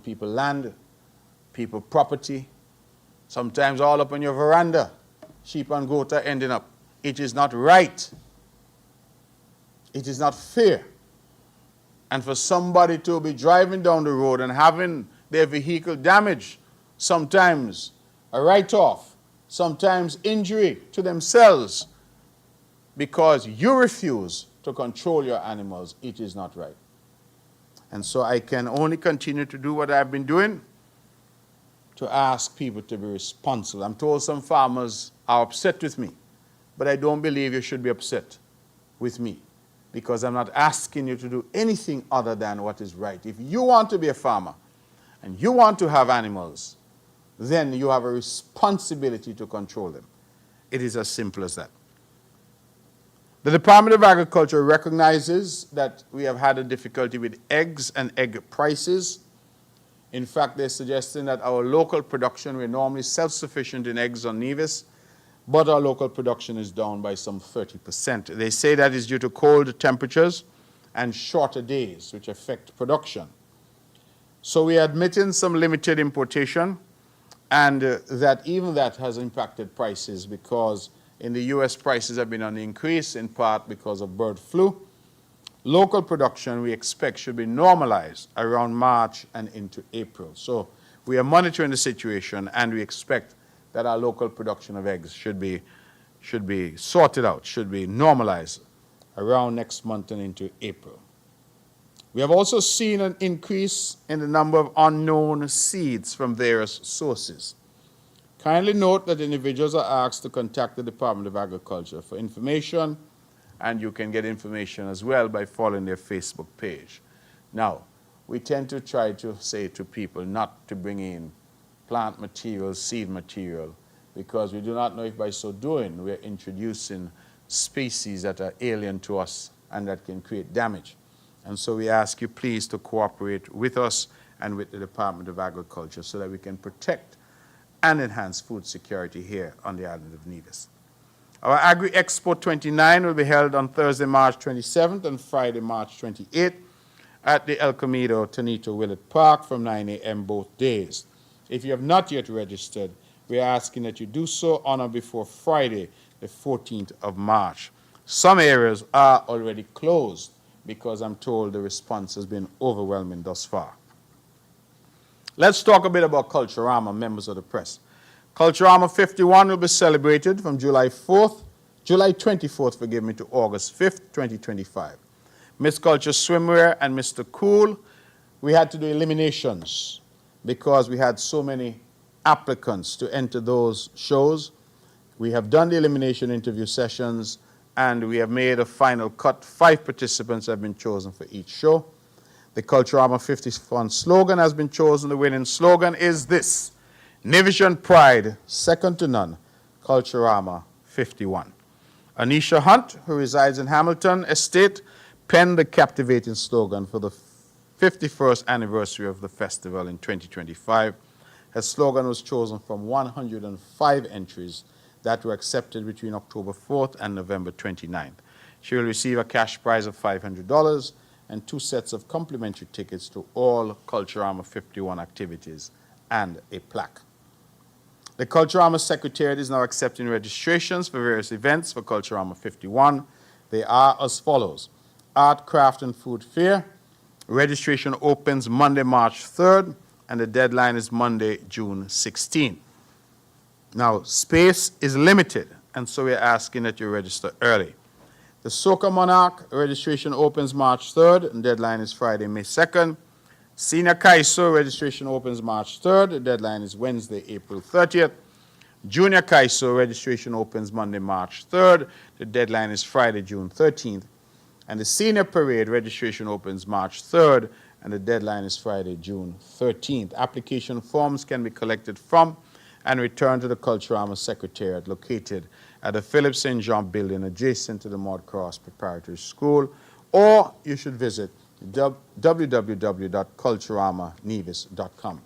people land, people property, sometimes all up on your veranda. Sheep and goat are ending up. It is not right. It is not fair. And for somebody to be driving down the road and having their vehicle damaged, sometimes a write-off, sometimes injury to themselves, because you refuse to control your animals, it is not right. And so I can only continue to do what I've been doing, to ask people to be responsible. I'm told some farmers are upset with me, but I don't believe you should be upset with me, because I'm not asking you to do anything other than what is right. If you want to be a farmer and you want to have animals, then you have a responsibility to control them. It is as simple as that. The Department of Agriculture recognizes that we have had a difficulty with eggs and egg prices. In fact, they're suggesting that our local production, we're normally self-sufficient in eggs on Nevis, but our local production is down by some 30%. They say that is due to cold temperatures and shorter days, which affect production. So we are admitting some limited importation, and that even that has impacted prices, because in the U.S. prices have been on the increase, in part because of bird flu. Local production, we expect, should be normalized around March and into April. So we are monitoring the situation, and we expect that our local production of eggs should be sorted out, should be normalized around next month and into April. We have also seen an increase in the number of unknown seeds from various sources. Kindly note that individuals are asked to contact the Department of Agriculture for information, and you can get information as well by following their Facebook page. Now, we tend to try to say to people not to bring in plant material, seed material, because we do not know if by so doing we're introducing species that are alien to us and that can create damage. And so we ask you please to cooperate with us and with the Department of Agriculture so that we can protect and enhance food security here on the island of Nevis. Our Agri-Expo 29 will be held on Thursday, March 27th and Friday, March 28th at the El Comido Tonito Willett Park from 9 a.m. both days. If you have not yet registered, we are asking that you do so on or before Friday, the 14th of March. Some areas are already closed because I'm told the response has been overwhelming thus far. Let's talk a bit about Culturama, members of the press. Culturama 51 will be celebrated from July 24th, to August 5th, 2025. Miss Culture Swimwear and Mr. Cool, we had to do eliminations because we had so many applicants to enter those shows. We have done the elimination interview sessions, and we have made a final cut. 5 participants have been chosen for each show. The Culturama 51 slogan has been chosen. The winning slogan is this: Nevisian pride, second to none, Culturama 51. Anisha Hunt, who resides in Hamilton Estate, penned the captivating slogan for the 51st anniversary of the festival in 2025. Her slogan was chosen from 105 entries that were accepted between October 4th and November 29th. She will receive a cash prize of $500 and 2 sets of complimentary tickets to all Culturama 51 activities and a plaque. The Culturama Secretariat is now accepting registrations for various events for Culturama 51. They are as follows: Art, Craft, and Food Fair. Registration opens Monday, March 3rd, and the deadline is Monday, June 16th. Now, space is limited, and so we're asking that you register early. The Soca Monarch registration opens March 3rd, and deadline is Friday, May 2nd. Senior Kaiso registration opens March 3rd, the deadline is Wednesday, April 30th. Junior Kaiso registration opens Monday, March 3rd, the deadline is Friday, June 13th. And the Senior Parade registration opens March 3rd, and the deadline is Friday, June 13th. Application forms can be collected from and returned to the Culturama Secretariat located at the Philip St. John building adjacent to the Maud Cross Preparatory School, or you should visit www.culturamanevis.com.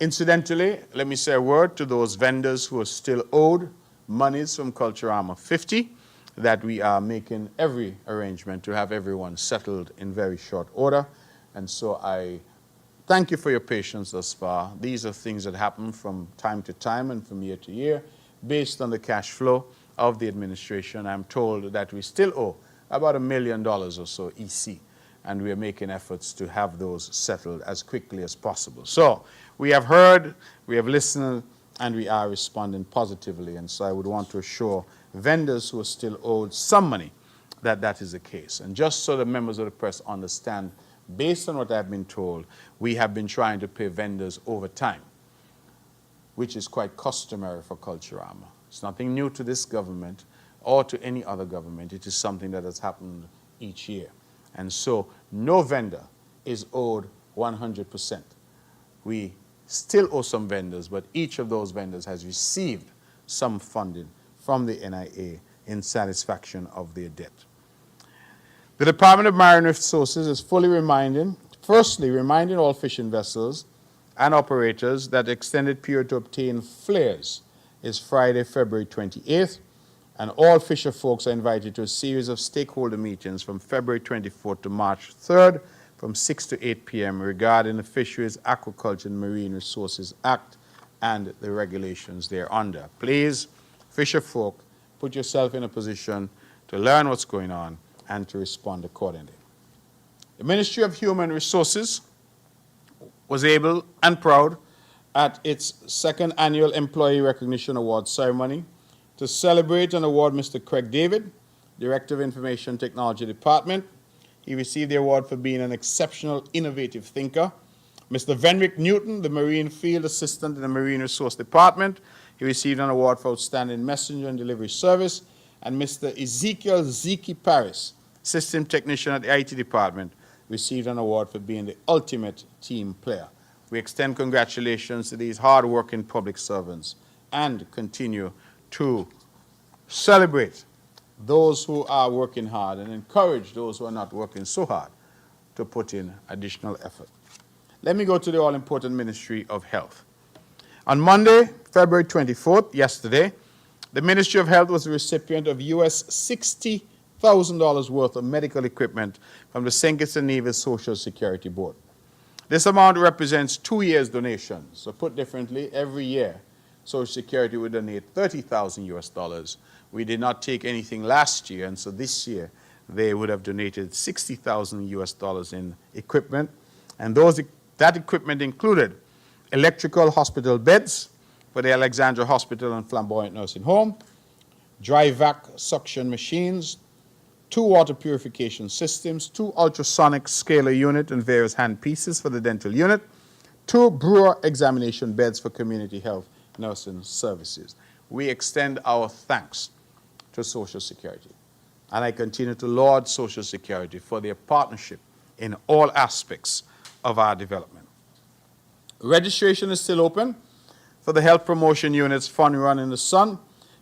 Incidentally, let me say a word to those vendors who are still owed monies from Culturama 50, that we are making every arrangement to have everyone settled in very short order. And so I Thank you for your patience thus far. These are things that happen from time to time and from year to year based on the cash flow of the administration. I'm told that we still owe about $1 million or so EC, and we are making efforts to have those settled as quickly as possible. So we have heard, we have listened, and we are responding positively. And so I would want to assure vendors who are still owed some money that that is the case. And just so the members of the press understand, based on what I've been told, we have been trying to pay vendors over time, which is quite customary for Culturama. It's nothing new to this government or to any other government. It is something that has happened each year. And so no vendor is owed 100%. We still owe some vendors, but each of those vendors has received some funding from the NIA in satisfaction of their debt. The Department of Marine Resources is firstly reminding all fishing vessels and operators that the extended period to obtain flares is Friday, February 28th, and all fisher folks are invited to a series of stakeholder meetings from February 24th to March 3rd from 6 to 8 p.m. regarding the Fisheries, Aquaculture, and Marine Resources Act and the regulations thereunder. Please, fisher folk, put yourself in a position to learn what's going on and to respond accordingly. The Ministry of Human Resources was able and proud at its second annual Employee Recognition Award ceremony to celebrate and award Mr. Craig David, Director of Information Technology Department. He received the award for being an exceptional, innovative thinker. Mr. Venrick Newton, the Marine Field Assistant in the Marine Resource Department. He received an award for outstanding messenger and delivery service. And Mr. Ezekiel Ziki Paris, System Technician at the IT Department, received an award for being the ultimate team player. We extend congratulations to these hard-working public servants and continue to celebrate those who are working hard and encourage those who are not working so hard to put in additional effort. Let me go to the all-important Ministry of Health. On Monday, February 24th, yesterday, the Ministry of Health was the recipient of US $60,000 worth of medical equipment from the St. Kitts and Nevis Social Security Board. This amount represents 2 years' donations. So put differently, every year, Social Security would donate $30,000 US. We did not take anything last year, and so this year they would have donated $60,000 US in equipment. And that equipment included electrical hospital beds for the Alexandra Hospital and Flamboyant Nursing Home, dry vac suction machines, 2 water purification systems, 2 ultrasonic scaler unit and various hand pieces for the dental unit, 2 brewer examination beds for community health nursing services. We extend our thanks to Social Security, and I continue to laud Social Security for their partnership in all aspects of our development. Registration is still open for the Health Promotion Unit's Fun Run in the Sun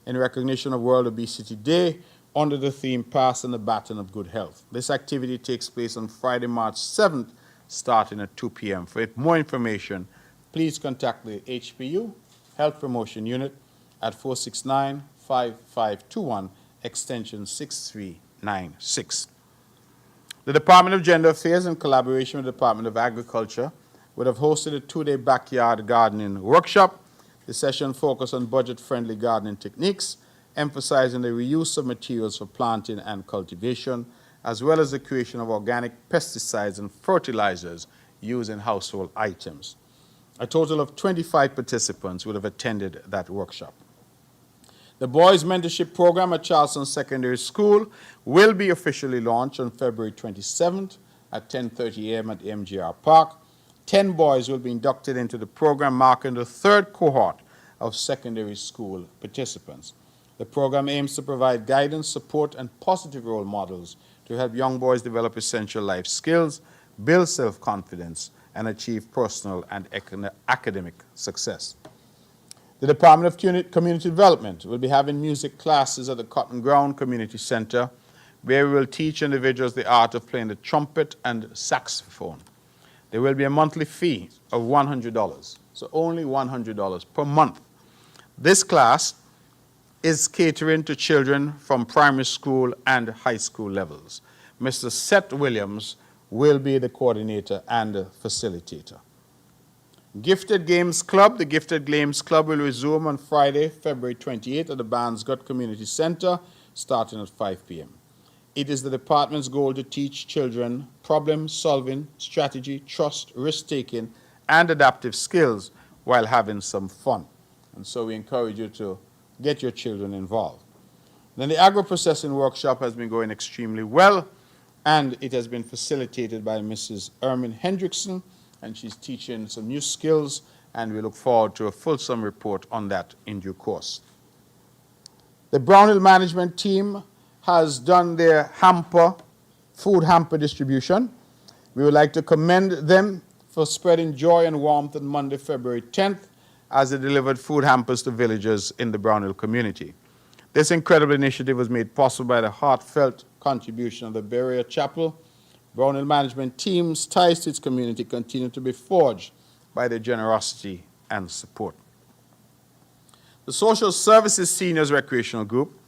in recognition of World Obesity Day under the theme Passing the Baton of Good Health. This activity takes place on Friday, March 7th, starting at 2 p.m. For more information, please contact the HPU Health Promotion Unit at 469-5521, extension 6396. The Department of Gender Affairs, in collaboration with the Department of Agriculture, would have hosted a 2-day backyard gardening workshop. The session focused on budget-friendly gardening techniques, emphasizing the reuse of materials for planting and cultivation, as well as the creation of organic pesticides and fertilizers used in household items. A total of 25 participants would have attended that workshop. The Boys Mentorship Program at Charleston Secondary School will be officially launched on February 27th at 10:30 a.m. at the MGR Park. 10 boys will be inducted into the program, marking the 3rd cohort of secondary school participants. The program aims to provide guidance, support, and positive role models to help young boys develop essential life skills, build self-confidence, and achieve personal and academic success. The Department of Community Development will be having music classes at the Cotton Ground Community Center, where we will teach individuals the art of playing the trumpet and saxophone. There will be a monthly fee of $100, so only $100 per month. This class is catering to children from primary school and high school levels. Mr. Seth Williams will be the coordinator and the facilitator. Gifted Games Club. The Gifted Games Club will resume on Friday, February 28th at the Barnesgut Community Center, starting at 5 p.m. It is the department's goal to teach children problem-solving, strategy, trust, risk-taking, and adaptive skills while having some fun. And so we encourage you to get your children involved. Then the agro-processing workshop has been going extremely well, and it has been facilitated by Mrs. Ermin Hendrickson, and she's teaching some new skills, and we look forward to a fulsome report on that in due course. The Brownhill management team has done their food hamper distribution. We would like to commend them for spreading joy and warmth on Monday, February 10th, as they delivered food hampers to villagers in the Brownhill community. This incredible initiative was made possible by the heartfelt contribution of the Berea Chapel. Brownhill management team's ties to its community continue to be forged by their generosity and support. The Social Services Seniors Recreational Group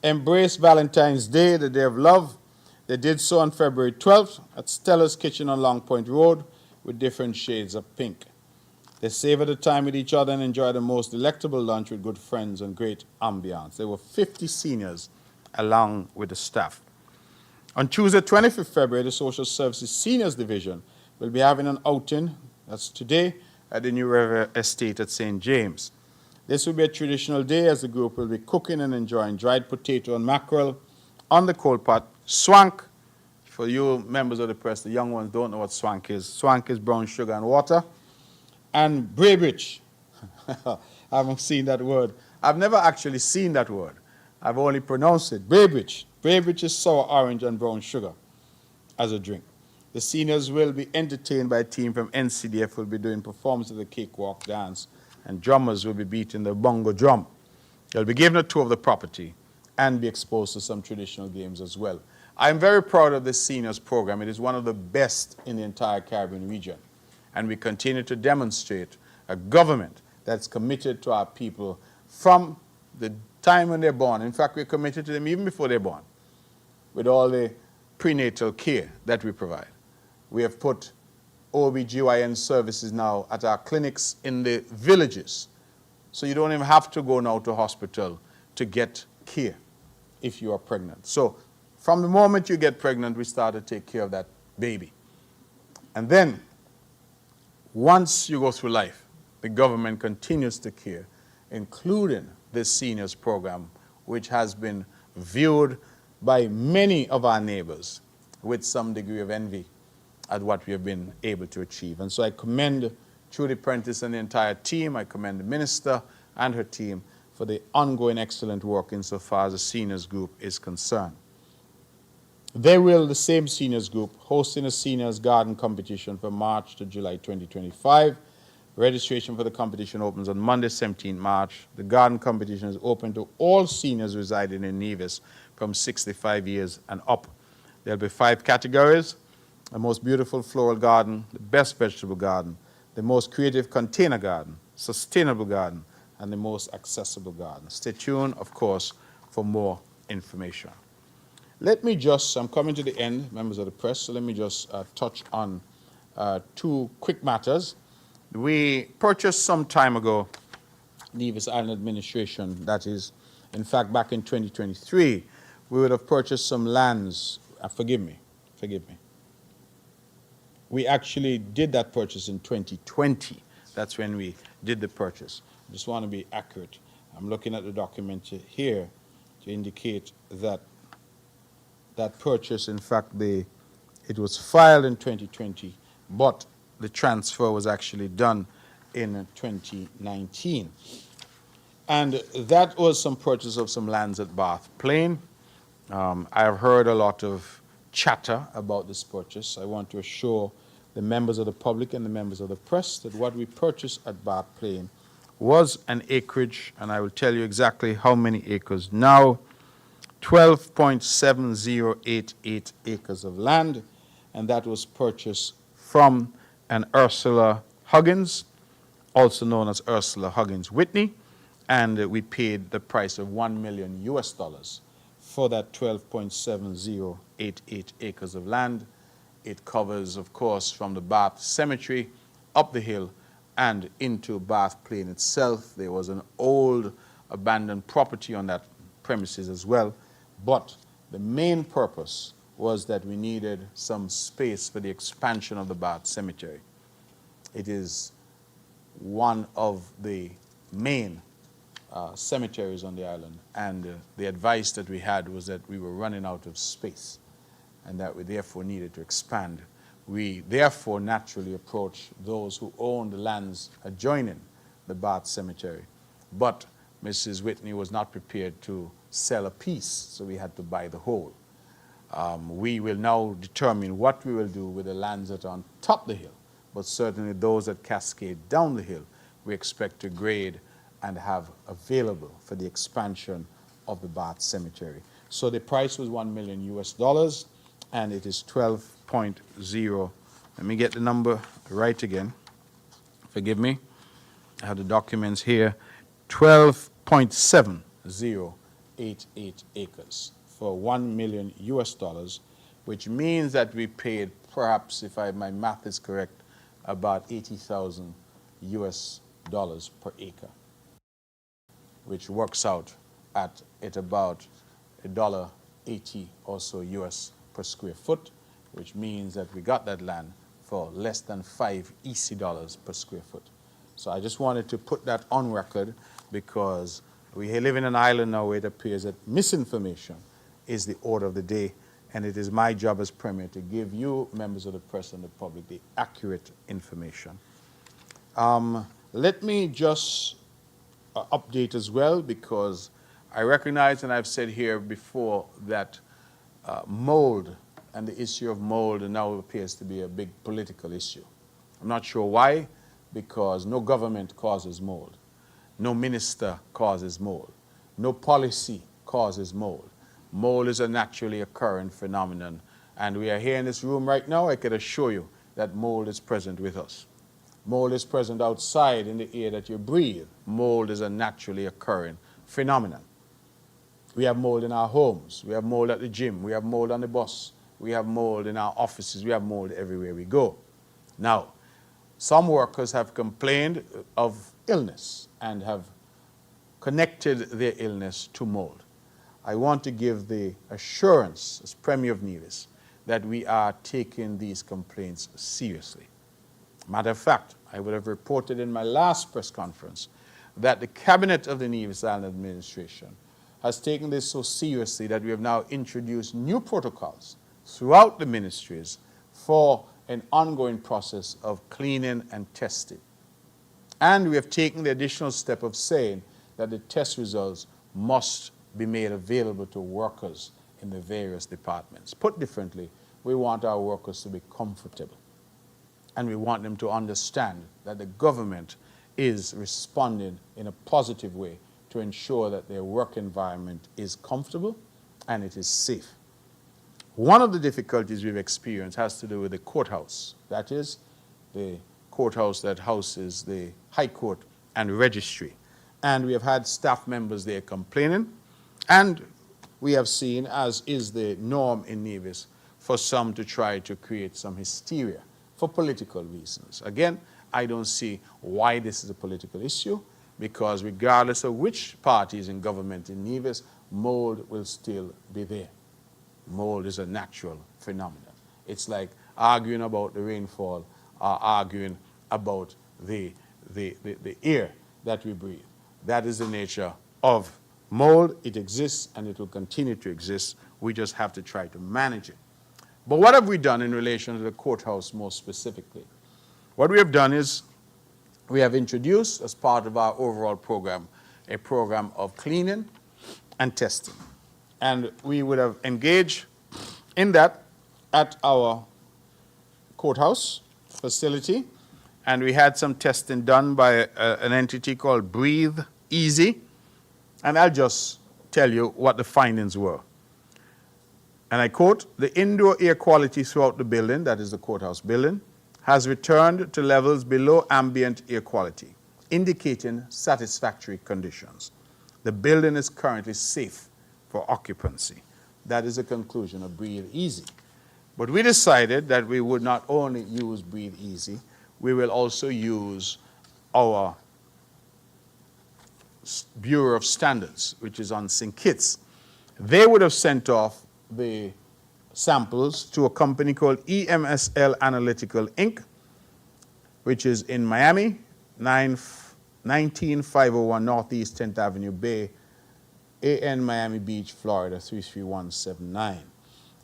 embraced Valentine's Day, the Day of Love. They did so on February 12th at Stella's Kitchen on Long Point Road with different shades of pink. They savored the time with each other and enjoyed the most delectable lunch with good friends and great ambiance. There were 50 seniors along with the staff. On Tuesday, 25th February, the Social Services Seniors Division will be having an outing, that's today, at the New River Estate at St. James. This will be a traditional day as the group will be cooking and enjoying dried potato and mackerel on the coal pot. Swank, for you members of the press, the young ones don't know what swank is. Swank is brown sugar and water. And Braybridge, I haven't seen that word. I've never actually seen that word. I've only pronounced it. Braybridge. Braybridge is sour orange and brown sugar as a drink. The seniors will be entertained by a team from NCDF who will be doing performance of the cakewalk dance, and drummers will be beating the bongo drum. They'll be given a tour of the property and be exposed to some traditional games as well. I'm very proud of this seniors program. It is one of the best in the entire Caribbean region. And we continue to demonstrate a government that's committed to our people from the time when they're born. In fact, we're committed to them even before they're born, with all the prenatal care that we provide. We have put OB/GYN services now at our clinics in the villages. So you don't even have to go now to hospital to get care if you are pregnant. So from the moment you get pregnant, we start to take care of that baby. And then once you go through life, the government continues to care, including this seniors program, which has been viewed by many of our neighbors with some degree of envy at what we have been able to achieve. And so I commend Trudy Prentice and the entire team. I commend the minister and her team for the ongoing excellent work insofar as the seniors group is concerned. They will, the same seniors group, hosting a seniors garden competition from March to July 2025. Registration for the competition opens on Monday, 17 March. The garden competition is open to all seniors residing in Nevis from 65 years and up. There'll be 5 categories: the most beautiful floral garden, the best vegetable garden, the most creative container garden, sustainable garden, and the most accessible garden. Stay tuned, of course, for more information. Let me just, I'm coming to the end, members of the press, so let me just touch on 2 quick matters. We purchased some time ago, Nevis Island Administration, that is, in fact, back in 2023, we would have purchased some lands. Forgive me. We actually did that purchase in 2020. That's when we did the purchase. I just want to be accurate. I'm looking at the document here to indicate that that purchase, in fact, it was filed in 2020, but the transfer was actually done in 2019. And that was some purchase of some lands at Bath Plain. I have heard a lot of chatter about this purchase. I want to assure the members of the public and the members of the press that what we purchased at Bath Plain was an acreage, and I will tell you exactly how many acres now. 12.7088 acres of land, and that was purchased from an Ursula Huggins, also known as Ursula Huggins Whitney, and we paid the price of $1 million for that 12.7088 acres of land. It covers, of course, from the Bath Cemetery up the hill and into Bath Plain itself. There was an old abandoned property on that premises as well. But the main purpose was that we needed some space for the expansion of the Bath Cemetery. It is one of the main cemeteries on the island, and the advice that we had was that we were running out of space and that we therefore needed to expand. We therefore naturally approached those who owned the lands adjoining the Bath Cemetery. But Mrs. Whitney was not prepared to sell a piece, so we had to buy the whole. We will now determine what we will do with the lands that are on top of the hill, but certainly those that cascade down the hill, we expect to grade and have available for the expansion of the Bath Cemetery. So the price was $1 million US, and it is 12.0. Let me get the number right again. Forgive me. I have the documents here. 12.7088 acres for $1 million US, which means that we paid perhaps, if my math is correct, about $80,000 US per acre, which works out at about $1.80 or so US per square foot, which means that we got that land for less than 5 EC dollars per square foot. So I just wanted to put that on record, because we live in an island now where it appears that misinformation is the order of the day, and it is my job as Premier to give you, members of the press and the public, the accurate information. Let me just update as well, because I recognize, and I've said here before, that mold and the issue of mold now appears to be a big political issue. I'm not sure why, because no government causes mold. No minister causes mold. No policy causes mold. Mold is a naturally occurring phenomenon, and we are here in this room right now. I can assure you that mold is present with us. Mold is present outside in the air that you breathe. Mold is a naturally occurring phenomenon. We have mold in our homes. We have mold at the gym. We have mold on the bus. We have mold in our offices. We have mold everywhere we go. Now, some workers have complained of illness and have connected their illness to mold. I want to give the assurance as Premier of Nevis that we are taking these complaints seriously. Matter of fact, I would have reported in my last press conference that the Cabinet of the Nevis Island Administration has taken this so seriously that we have now introduced new protocols throughout the ministries for an ongoing process of cleaning and testing. And we have taken the additional step of saying that the test results must be made available to workers in the various departments. Put differently, we want our workers to be comfortable, and we want them to understand that the government is responding in a positive way to ensure that their work environment is comfortable and it is safe. One of the difficulties we've experienced has to do with the courthouse. That is, the courthouse that houses the High Court and Registry. And we have had staff members there complaining, and we have seen, as is the norm in Nevis, for some to try to create some hysteria for political reasons. Again, I don't see why this is a political issue, because regardless of which party is in government in Nevis, mold will still be there. Mold is a natural phenomenon. It's like arguing about the rainfall or arguing about the air that we breathe. That is the nature of mold. It exists and it will continue to exist. We just have to try to manage it. But what have we done in relation to the courthouse more specifically? What we have done is we have introduced, as part of our overall program, a program of cleaning and testing. And we would have engaged in that at our courthouse facility. And we had some testing done by an entity called Breathe Easy. And I'll just tell you what the findings were. And I quote, "The indoor air quality throughout the building," that is the courthouse building, "has returned to levels below ambient air quality, indicating satisfactory conditions. The building is currently safe for occupancy." That is the conclusion of Breathe Easy. But we decided that we would not only use Breathe Easy, we will also use our Bureau of Standards, which is on St. Kitts. They would have sent off the samples to a company called EMSL Analytical Inc., which is in Miami, 19501 Northeast 10th Avenue Bay, AN Miami Beach, Florida, 33179.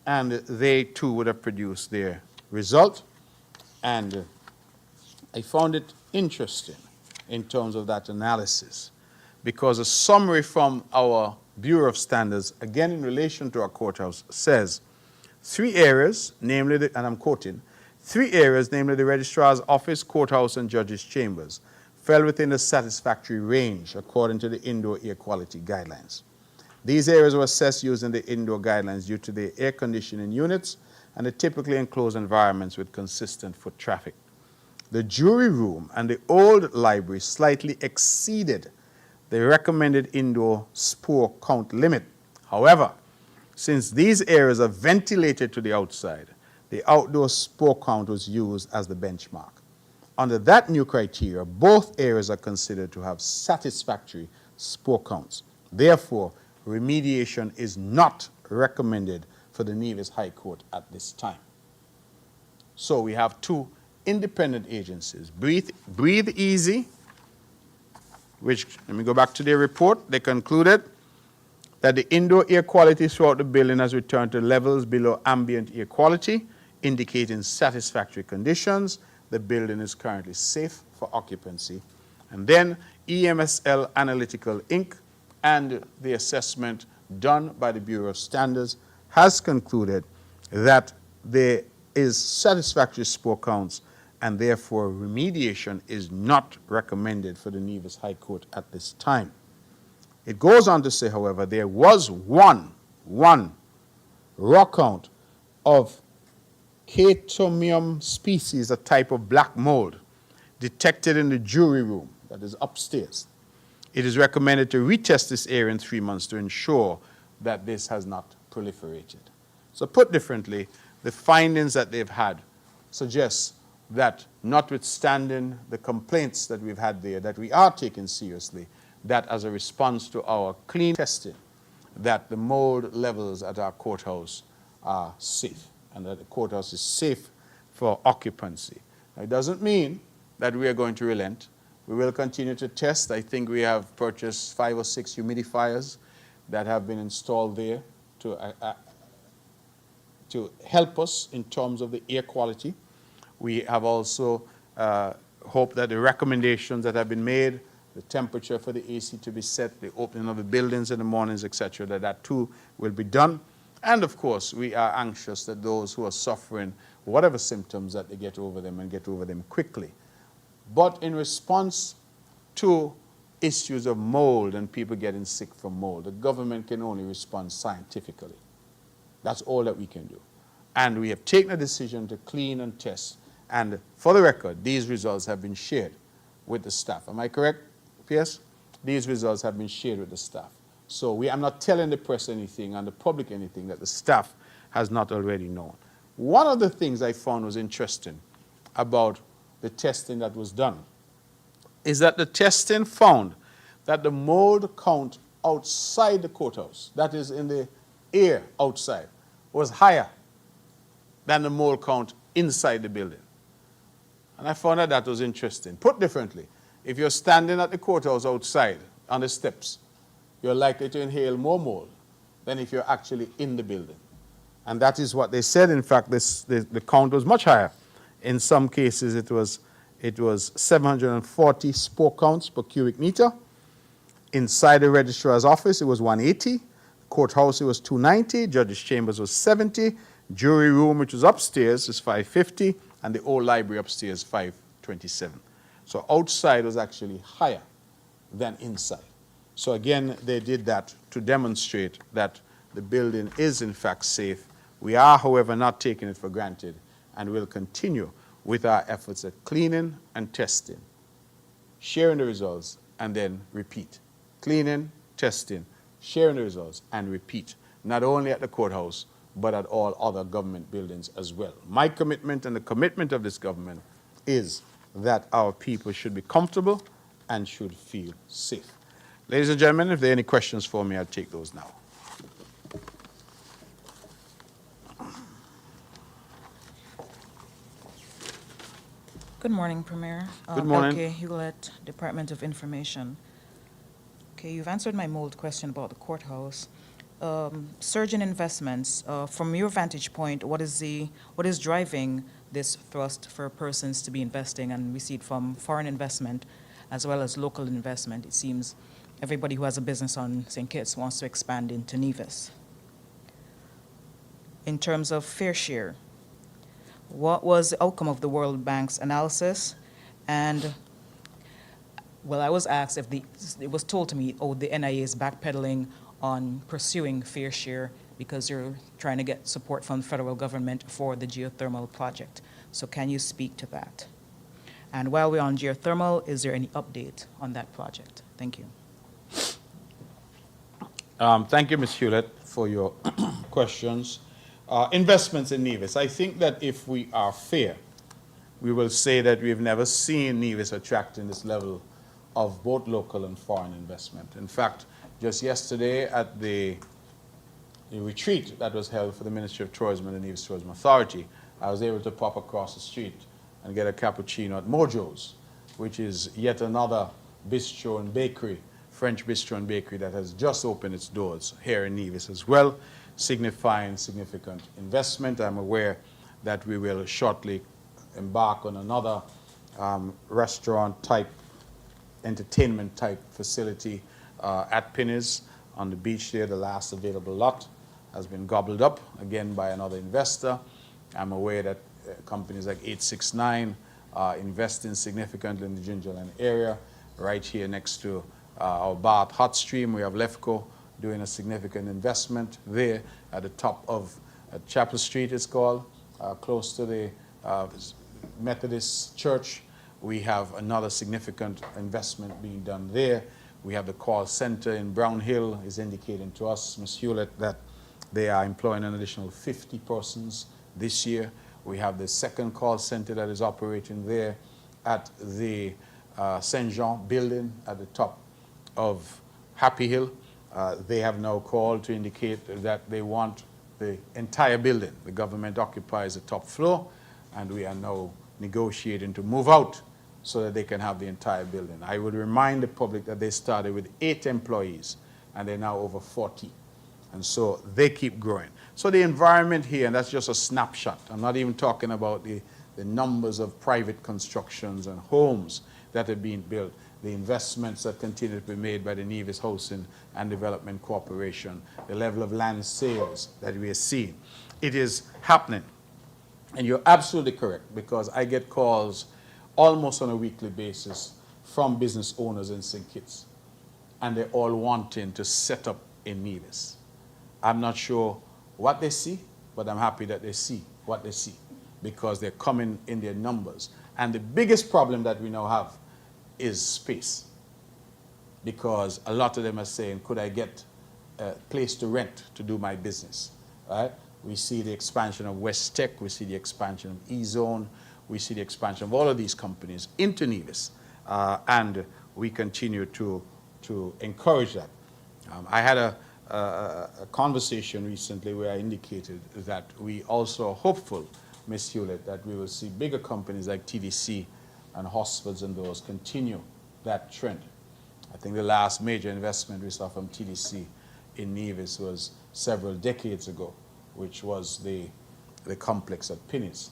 And they too would have produced their result. And I found it interesting in terms of that analysis, because a summary from our Bureau of Standards, again in relation to our courthouse, says 3 areas, namely, and I'm quoting, 3 areas, namely the Registrar's Office, Courthouse, and Judges' Chambers, fell within the satisfactory range according to the Indoor Air Quality Guidelines. These areas were assessed using the indoor guidelines due to the air conditioning units and the typically enclosed environments with consistent foot traffic. The jury room and the old library slightly exceeded the recommended indoor spore count limit. However, since these areas are ventilated to the outside, the outdoor spore count was used as the benchmark. Under that new criteria, both areas are considered to have satisfactory spore counts. Therefore, remediation is not recommended for the Nevis High Court at this time. So we have 2 independent agencies. Breathe Easy, which, let me go back to their report. They concluded that the indoor air quality throughout the building has returned to levels below ambient air quality, indicating satisfactory conditions. The building is currently safe for occupancy. And then EMSL Analytical Inc. and the assessment done by the Bureau of Standards has concluded that there is satisfactory spore counts, and therefore remediation is not recommended for the Nevis High Court at this time. It goes on to say, however, there was one raw count of Chaetomium species, a type of black mold, detected in the jury room that is upstairs. It is recommended to retest this area in 3 months to ensure that this has not proliferated. So put differently, the findings that they've had suggest that notwithstanding the complaints that we've had there, that we are taking seriously, that as a response to our clean testing, that the mold levels at our courthouse are safe, and that the courthouse is safe for occupancy. Now, it doesn't mean that we are going to relent. We will continue to test. I think we have purchased 5 or 6 humidifiers that have been installed there to help us in terms of the air quality. We have also hoped that the recommendations that have been made, the temperature for the AC to be set, the opening of the buildings in the mornings, etc., that too will be done. And of course, we are anxious that those who are suffering whatever symptoms, that they get over them and get over them quickly. But in response to issues of mold and people getting sick from mold, the government can only respond scientifically. That's all that we can do. And we have taken a decision to clean and test. And for the record, these results have been shared with the staff. Am I correct, P.S.? These results have been shared with the staff. So I'm not telling the press anything and the public anything that the staff has not already known. One of the things I found was interesting about the testing that was done is that the testing found that the mold count outside the courthouse, that is in the air outside, was higher than the mold count inside the building. And I found that was interesting. Put differently, if you're standing at the courthouse outside on the steps, you're likely to inhale more mold than if you're actually in the building. And that is what they said. In fact, the count was much higher. In some cases, it was 740 spore counts per cubic meter. Inside the registrar's office, it was 180. Courthouse, it was 290. Judge's chambers was 70. Jury room, which was upstairs, is 550. And the old library upstairs, 527. So outside was actually higher than inside. So again, they did that to demonstrate that the building is in fact safe. We are, however, not taking it for granted, and will continue with our efforts at cleaning and testing, sharing the results, and then repeat. Cleaning, testing, sharing the results, and repeat, not only at the courthouse, but at all other government buildings as well. My commitment and the commitment of this government is that our people should be comfortable and should feel safe. Ladies and gentlemen, if there are any questions for me, I'll take those now. Good morning, Premier. Good morning. Okay, Hewlett, Department of Information. Okay, you've answered my mold question about the courthouse. Surge in investments. From your vantage point, what is driving this thrust for persons to be investing? And we see it from foreign investment as well as local investment. It seems everybody who has a business on St. Kitts wants to expand into Nevis. In terms of fair share, what was the outcome of the World Bank's analysis? And, well, I was asked if it was told to me, oh, the NIA is backpedaling on pursuing fair share because you're trying to get support from the federal government for the geothermal project. So can you speak to that? And while we're on geothermal, is there any update on that project? Thank you. Thank you, Ms. Hewlett, for your questions. Investments in Nevis. I think that if we are fair, we will say that we've never seen Nevis attracting this level of both local and foreign investment. In fact, just yesterday at the retreat that was held for the Ministry of Tourism and the Nevis Tourism Authority, I was able to pop across the street and get a cappuccino at Mojo's, which is yet another bistro and bakery, French bistro and bakery that has just opened its doors here in Nevis as well, signifying significant investment. I'm aware that we will shortly embark on another restaurant-type, entertainment-type facility at Pinnis on the beach there. The last available lot has been gobbled up, again, by another investor. I'm aware that companies like 869 are investing significantly in the Gingerland area. Right here next to our Bath Hot Stream, we have Lefco doing a significant investment there at the top of Chapel Street, it's called, close to the Methodist Church. We have another significant investment being done there. We have the call center in Brown Hill is indicating to us, Ms. Hewlett, that they are employing an additional 50 persons this year. We have the second call center that is operating there at the St. Jean building at the top of Happy Hill. They have now called to indicate that they want the entire building. The government occupies the top floor, and we are now negotiating to move out so that they can have the entire building. I would remind the public that they started with 8 employees, and they're now over 40. And so they keep growing. So the environment here, and that's just a snapshot. I'm not even talking about the numbers of private constructions and homes that are being built, the investments that continue to be made by the Nevis Housing and Development Corporation, the level of land sales that we are seeing. It is happening. And you're absolutely correct, because I get calls almost on a weekly basis from business owners in St. Kitts, and they're all wanting to set up in Nevis. I'm not sure what they see, but I'm happy that they see what they see, because they're coming in their numbers. And the biggest problem that we now have is space, because a lot of them are saying, could I get a place to rent to do my business, right? We see the expansion of West Tech, we see the expansion of E-Zone, we see the expansion of all of these companies into Nevis, and we continue to encourage that. I had a conversation recently where I indicated that we also are hopeful, Ms. Hewlett, that we will see bigger companies like TDC and hospitals and those continue that trend. I think the last major investment we saw from TDC in Nevis was several decades ago, which was the complex at Pinnis.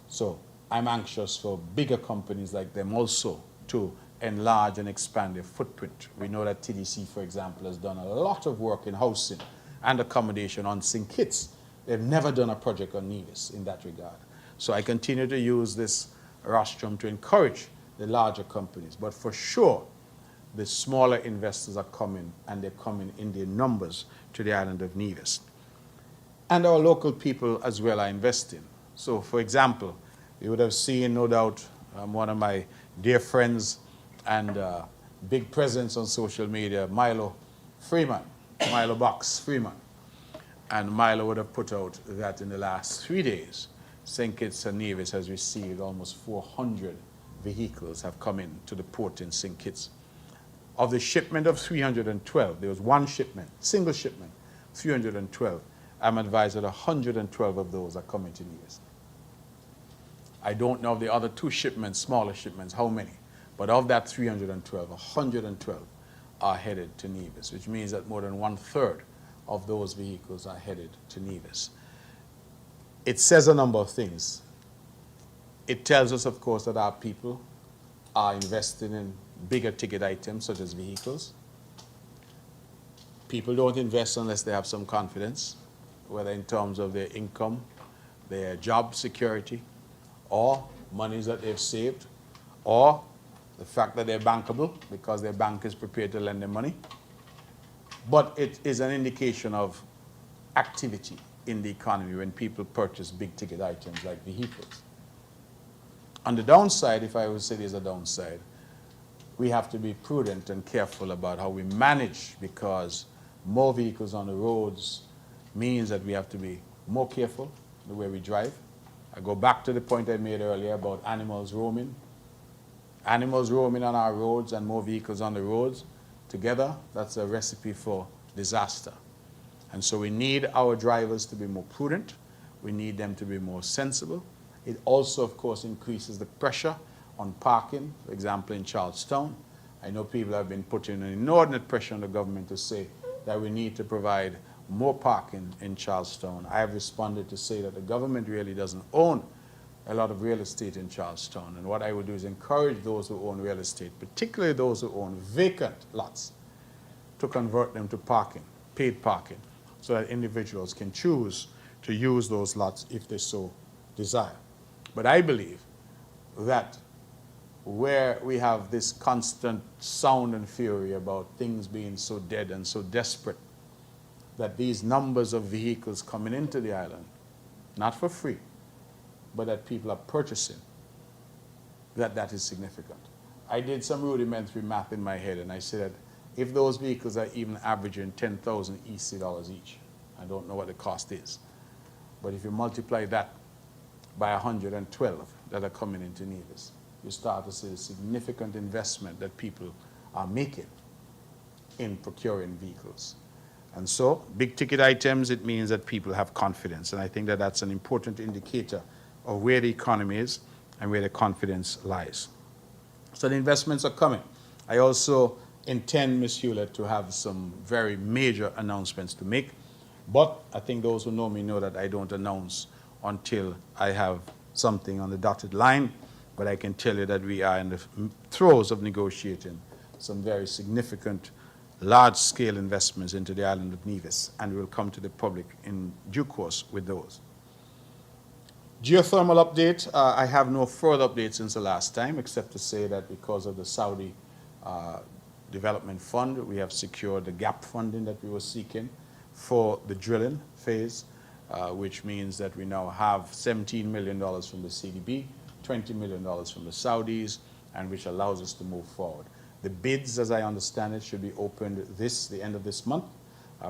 So I'm anxious for bigger companies like them also to enlarge and expand their footprint. We know that TDC, for example, has done a lot of work in housing and accommodation on St. Kitts. They've never done a project on Nevis in that regard. So I continue to use this rostrum to encourage the larger companies. But for sure, the smaller investors are coming, and they're coming in their numbers to the island of Nevis. And our local people as well are investing. So, for example, you would have seen, no doubt, one of my dear friends and big presence on social media, Milo Box Freeman. And Milo would have put out that in the last 3 days, St. Kitts and Nevis has received almost 400 vehicles have come in to the port in St. Kitts. Of the shipment of 312, there was one shipment, single shipment, 312. I'm advised that 112 of those are coming to Nevis. I don't know of the other 2 shipments, smaller shipments, how many. But of that 312, 112 are headed to Nevis, which means that more than 1/3 of those vehicles are headed to Nevis. It says a number of things. It tells us, of course, that our people are investing in bigger ticket items such as vehicles. People don't invest unless they have some confidence, whether in terms of their income, their job security, or monies that they've saved, or the fact that they're bankable because their bank is prepared to lend them money. But it is an indication of activity in the economy when people purchase big ticket items like vehicles. On the downside, if I would say there's a downside, we have to be prudent and careful about how we manage, because more vehicles on the roads means that we have to be more careful the way we drive. I go back to the point I made earlier about animals roaming. Animals roaming on our roads and more vehicles on the roads, together, that's a recipe for disaster. And so we need our drivers to be more prudent. We need them to be more sensible. It also, of course, increases the pressure on parking, for example, in Charlestown. I know people have been putting an inordinate pressure on the government to say that we need to provide more parking in Charlestown. I have responded to say that the government really doesn't own a lot of real estate in Charlestown. And what I would do is encourage those who own real estate, particularly those who own vacant lots, to convert them to parking, paid parking, so that individuals can choose to use those lots if they so desire. But I believe that where we have this constant sound and fury about things being so dead and so desperate, that these numbers of vehicles coming into the island, not for free, but that people are purchasing, that is significant. I did some rudimentary math in my head, and I said that if those vehicles are even averaging 10,000 EC dollars each, I don't know what the cost is, but if you multiply that by 112 that are coming into Nevis, you start to see the significant investment that people are making in procuring vehicles. And so, big ticket items, it means that people have confidence, and I think that that's an important indicator of where the economy is and where the confidence lies. So the investments are coming. I also intend, Ms. Hewlett, to have some very major announcements to make, but I think those who know me know that I don't announce until I have something on the dotted line, but I can tell you that we are in the throes of negotiating some very significant, large-scale investments into the island of Nevis, and we will come to the public in due course with those. Geothermal update, I have no further updates since the last time, except to say that because of the Saudi Development Fund, we have secured the gap funding that we were seeking for the drilling phase, which means that we now have $17 million from the CDB, $20 million from the Saudis, and which allows us to move forward. The bids, as I understand it, should be opened the end of this month.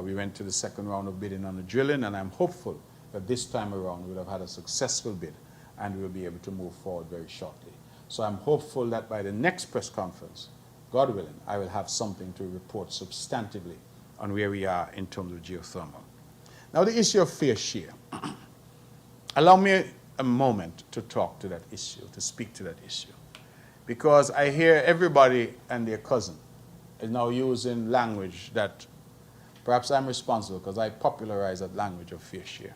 We went to the second round of bidding on the drilling, and I'm hopeful that this time around we'll have had a successful bid and we'll be able to move forward very shortly. So I'm hopeful that by the next press conference, God willing, I will have something to report substantively on where we are in terms of geothermal. Now the issue of fair share. Allow me a moment to talk to that issue, to speak to that issue. Because I hear everybody and their cousin is now using language that perhaps I'm responsible because I popularized that language of fair share.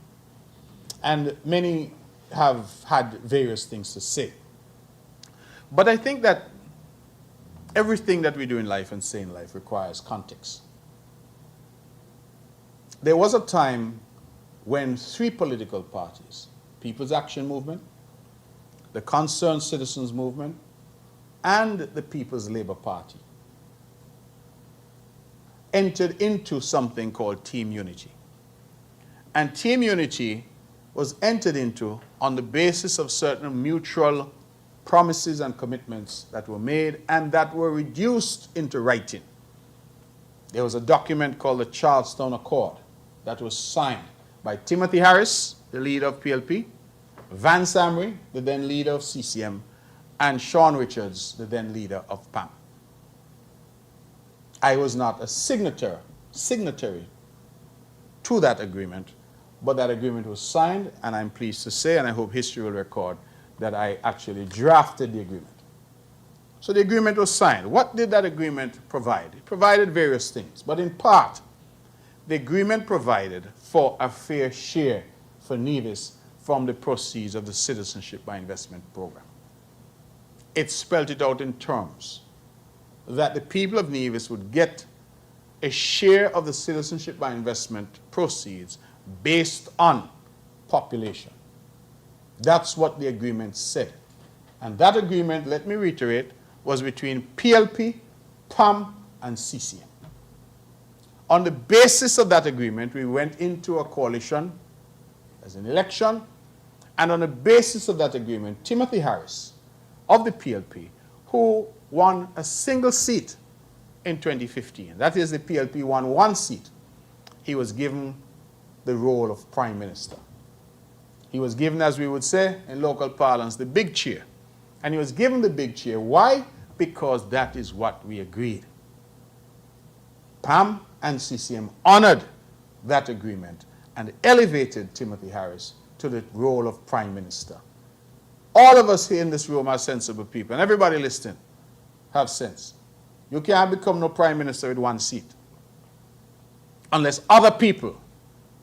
And many have had various things to say. But I think that everything that we do in life and say in life requires context. There was a time when 3 political parties, People's Action Movement, the Concerned Citizens Movement, and the People's Labour Party, entered into something called Team Unity. And Team Unity was entered into on the basis of certain mutual promises and commitments that were made and that were reduced into writing. There was a document called the Charlestown Accord that was signed by Timothy Harris, the leader of PLP, Vance Amory, the then leader of CCM, and Sean Richards, the then leader of PAM. I was not a signatory to that agreement, but that agreement was signed, and I'm pleased to say, and I hope history will record, that I actually drafted the agreement. So the agreement was signed. What did that agreement provide? It provided various things, but in part, the agreement provided for a fair share for Nevis from the proceeds of the Citizenship by Investment program. It spelled it out in terms that the people of Nevis would get a share of the Citizenship by Investment proceeds based on population. That's what the agreement said. And that agreement, let me reiterate, was between PLP, PAM, and CCM. On the basis of that agreement, we went into a coalition as an election, and on the basis of that agreement, Timothy Harris of the PLP, who won a single seat in 2015, that is, the PLP won one seat, he was given the role of Prime Minister. He was given, as we would say in local parlance, the big chair. And he was given the big chair. Why? Because that is what we agreed. PAM and CCM honored that agreement and elevated Timothy Harris to the role of Prime Minister. All of us here in this room are sensible people, and everybody listening have sense. You can't become no Prime Minister with one seat unless other people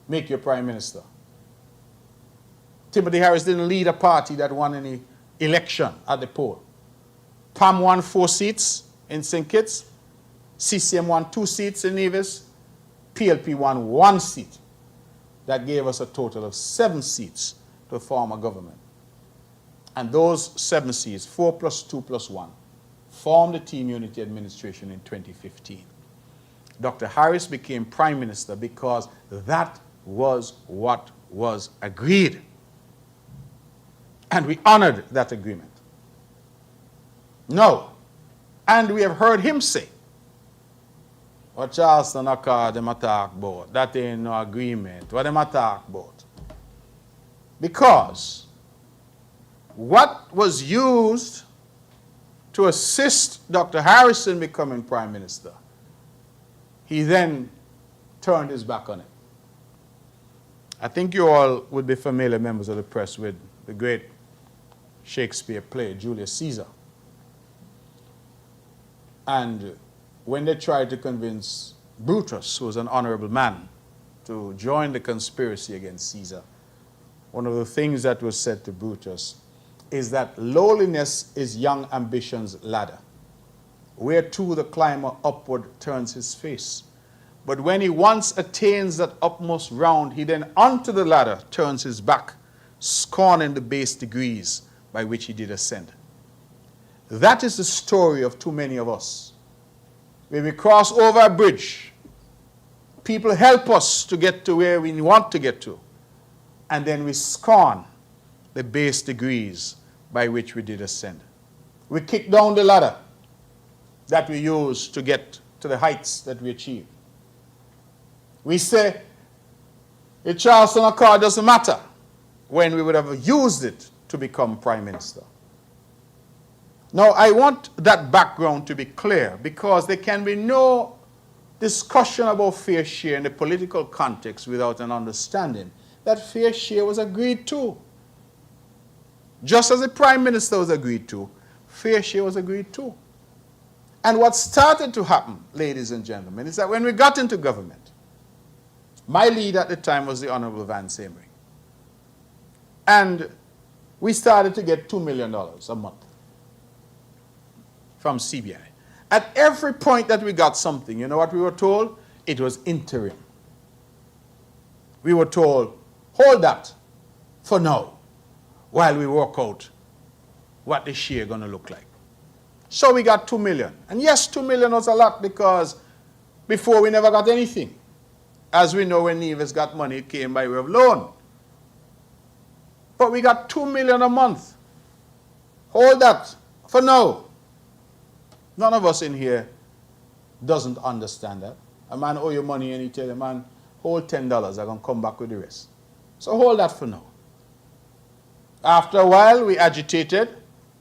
make you Prime Minister. Timothy Harris didn't lead a party that won any election at the poll. PAM won 4 seats in St. Kitts. CCM won 2 seats in Nevis. PLP won 1 seat. That gave us a total of 7 seats to form a government. And those 7 seats, 4 plus 2 plus 1, formed the Team Unity Administration in 2015. Dr. Harris became Prime Minister because that was what was agreed. And we honored that agreement. No. And we have heard him say, what Charleston Accord them talk about, that ain't no agreement. What them talk about? Because what was used to assist Dr. Harrison becoming Prime Minister, he then turned his back on it. I think you all would be familiar, members of the press, with the great Shakespeare play, Julius Caesar. And when they tried to convince Brutus, who was an honorable man, to join the conspiracy against Caesar, one of the things that was said to Brutus is that lowliness is young ambition's ladder, whereto the climber upward turns his face. But when he once attains that upmost round, he then unto the ladder turns his back, scorning the base degrees by which he did ascend. That is the story of too many of us. When we cross over a bridge, people help us to get to where we want to get to, and then we scorn the base degrees by which we did ascend. We kick down the ladder that we use to get to the heights that we achieve. We say, the Charleston Accord doesn't matter, when we would have used it to become Prime Minister. Now, I want that background to be clear, because there can be no discussion about fair share in the political context without an understanding that fair share was agreed to. Just as the Prime Minister was agreed to, fair share was agreed to. And what started to happen, ladies and gentlemen, is that when we got into government, my leader at the time was the Honorable Van Semering. And we started to get $2 million a month from CBI. At every point that we got something, you know what we were told? It was interim. We were told, hold that for now, while we work out what the share going to look like. So we got 2 million. And yes, 2 million was a lot, because before we never got anything. As we know, when Nevis got money, it came by way of loan. But we got 2 million a month. Hold that for now. None of us in here doesn't understand that. A man owe you money and you tell a man, hold $10, I'm going to come back with the rest. So hold that for now. After a while, we agitated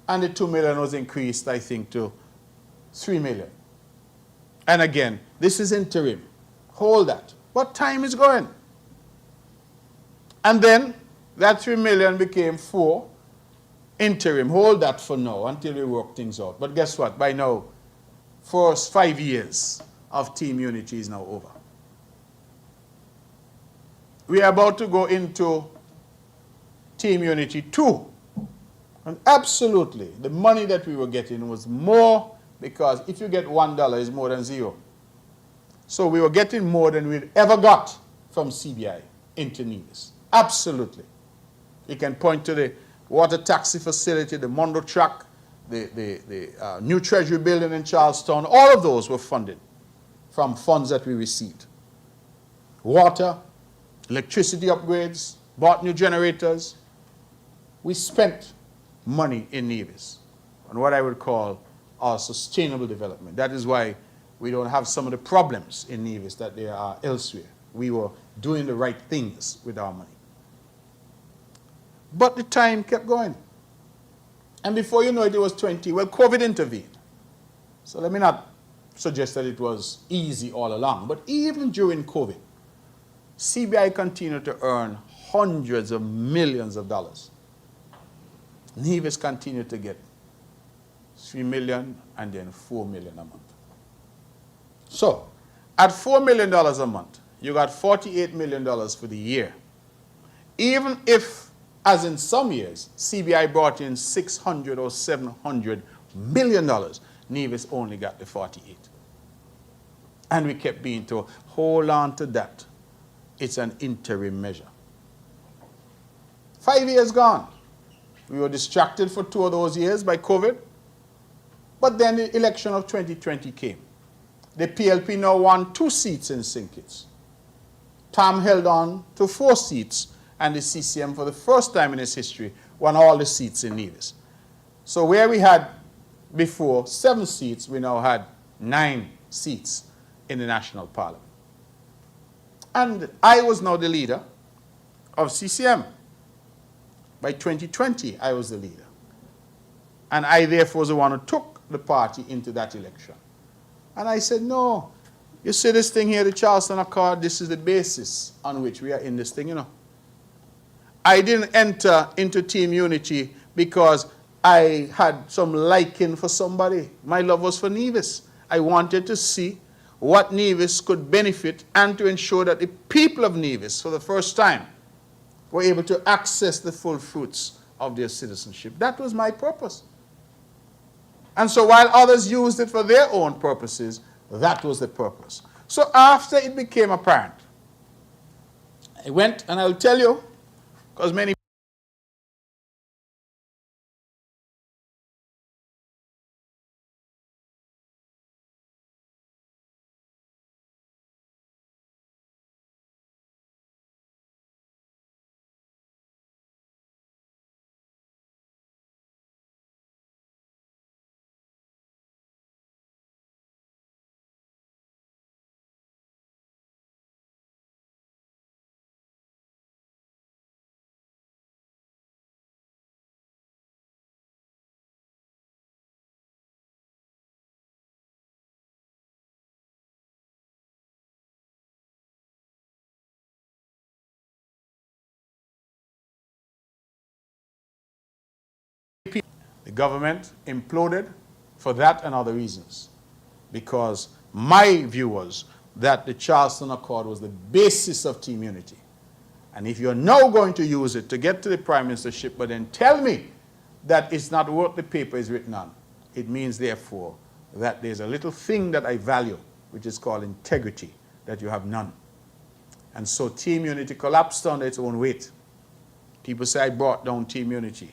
And the 2 million was increased, I think, to 3 million. And again, this is interim. Hold that. But time is going. And then that 3 million became 4 interim. Hold that for now until we work things out. But guess what? By now, first 5 years of Team Unity is now over. We are about to go into Team Unity 2. And absolutely, the money that we were getting was more, because if you get $1, it's more than 0. So we were getting more than we'd ever got from CBI into Nevis. Absolutely. You can point to the water taxi facility, the Mondo truck, the new Treasury building in Charlestown. All of those were funded from funds that we received. Water, electricity upgrades, bought new generators. We spent money in Nevis on what I would call our sustainable development. That is why we don't have some of the problems in Nevis that there are elsewhere. We were doing the right things with our money. But the time kept going. And before you know it, it was 20. Well, COVID intervened. So let me not suggest that it was easy all along. But even during COVID, CBI continued to earn hundreds of millions of dollars. Nevis continued to get 3 million and then 4 million a month. So, at $4 million a month, you got $48 million for the year. Even if, as in some years, CBI brought in $600 or $700 million, Nevis only got the 48. And we kept being told, hold on to that. It's an interim measure. 5 years gone. We were distracted for 2 of those years by COVID. But then the election of 2020 came. The PLP now won 2 seats in St. Kitts. Tom held on to 4 seats, and the CCM, for the first time in its history, won all the seats in Nevis. So where we had before 7 seats, we now had 9 seats in the National Parliament. And I was now the leader of CCM. By 2020, I was the leader. And I, therefore, was the one who took the party into that election. And I said, no, you see this thing here, the Charleston Accord, this is the basis on which we are in this thing, you know. I didn't enter into Team Unity because I had some liking for somebody. My love was for Nevis. I wanted to see what Nevis could benefit and to ensure that the people of Nevis, for the first time, were able to access the full fruits of their citizenship. That was my purpose. And so while others used it for their own purposes, that was the purpose. So after it became apparent, I went, and I'll tell you, because many the government imploded for that and other reasons. Because my view was that the Charleston Accord was the basis of Team Unity. And if you're now going to use it to get to the prime ministership, but then tell me that it's not worth the paper it's written on, it means, therefore, that there's a little thing that I value, which is called integrity, that you have none. And so Team Unity collapsed under its own weight. People say I brought down Team Unity.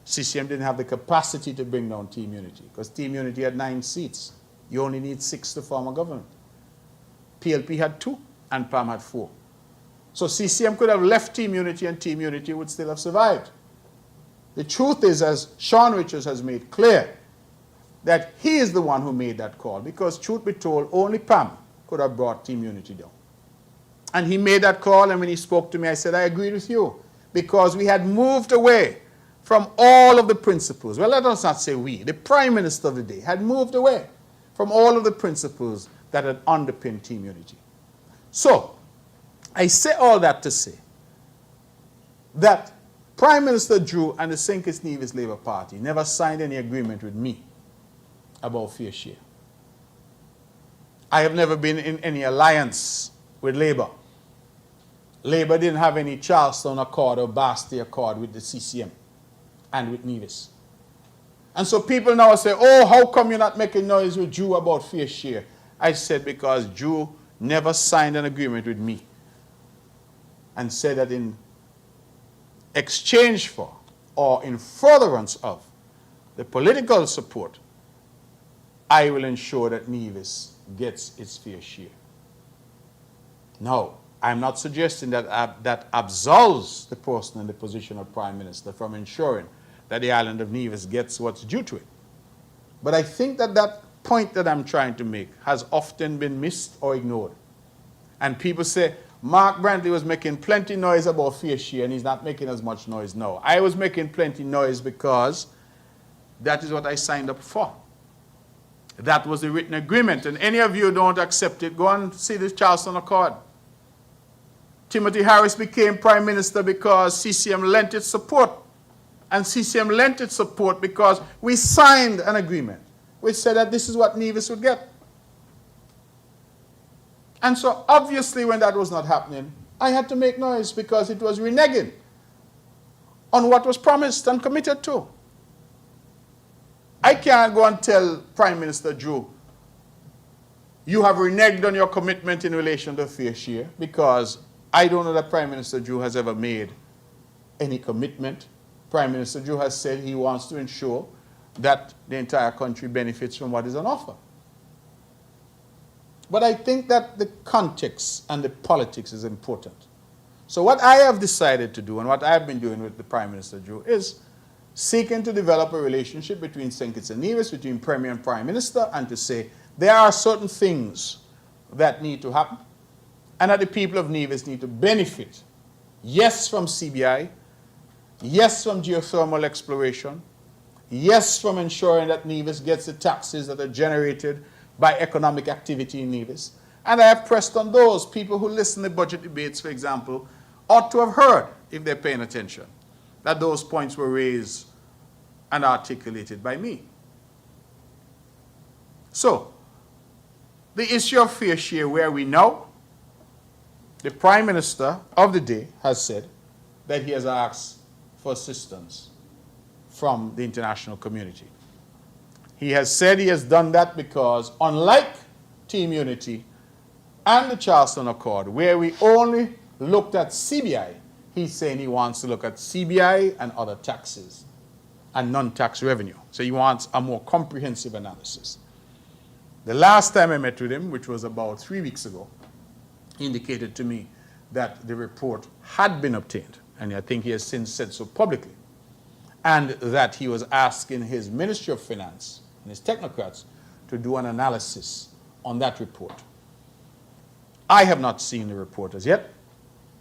CCM didn't have the capacity to bring down Team Unity, because Team Unity had 9 seats. You only need 6 to form a government. PLP had 2, and PAM had 4. So CCM could have left Team Unity, and Team Unity would still have survived. The truth is, as Sean Richards has made clear, that he is the one who made that call, because truth be told, only PAM could have brought Team Unity down. And he made that call, and when he spoke to me, I said, I agreed with you, because we had moved away from all of the principles. Well, let us not say we. The Prime Minister of the day had moved away from all of the principles that had underpinned team unity. So, I say all that to say that Prime Minister Drew and the St. Kitts Nevis Labour Party never signed any agreement with me about fair share. I have never been in any alliance with Labour. Labour didn't have any Charlestown Accord or Basti Accord with the CCM and with Nevis. And so people now say, oh, how come you're not making noise with Drew about fair share? I said, because Drew never signed an agreement with me and said that in exchange for or in furtherance of the political support, I will ensure that Nevis gets its fair share. No, I'm not suggesting that that absolves the person in the position of Prime Minister from ensuring that the island of Nevis gets what's due to it. But I think that that point that I'm trying to make has often been missed or ignored. And people say, Mark Brantley was making plenty noise about fair share and he's not making as much noise now. I was making plenty noise because that is what I signed up for. That was the written agreement. And any of you who don't accept it, go and see the Charleston Accord. Timothy Harris became Prime Minister because CCM lent its support. And CCM lent its support because we signed an agreement which said that this is what Nevis would get. And so obviously when that was not happening, I had to make noise because it was reneging on what was promised and committed to. I can't go and tell Prime Minister Drew, you have reneged on your commitment in relation to fair share, because I don't know that Prime Minister Drew has ever made any commitment. Prime Minister Drew has said he wants to ensure that the entire country benefits from what is on offer. But I think that the context and the politics is important. So what I have decided to do and what I have been doing with the Prime Minister Drew is seeking to develop a relationship between St. Kitts and Nevis, between Premier and Prime Minister, and to say there are certain things that need to happen and that the people of Nevis need to benefit. Yes, from CBI. Yes, from geothermal exploration. Yes, from ensuring that Nevis gets the taxes that are generated by economic activity in Nevis. And I have pressed on those people who listen to budget debates, for example, ought to have heard, if they're paying attention, that those points were raised and articulated by me. So, the issue of fair share, where we know the Prime Minister of the day has said that he has asked for assistance from the international community. He has said he has done that because, unlike Team Unity and the Charleston Accord, where we only looked at CBI, he's saying he wants to look at CBI and other taxes and non-tax revenue. So he wants a more comprehensive analysis. The last time I met with him, which was about 3 weeks ago, he indicated to me that the report had been obtained, and I think he has since said so publicly, and that he was asking his Ministry of Finance and his technocrats to do an analysis on that report. I have not seen the report as yet.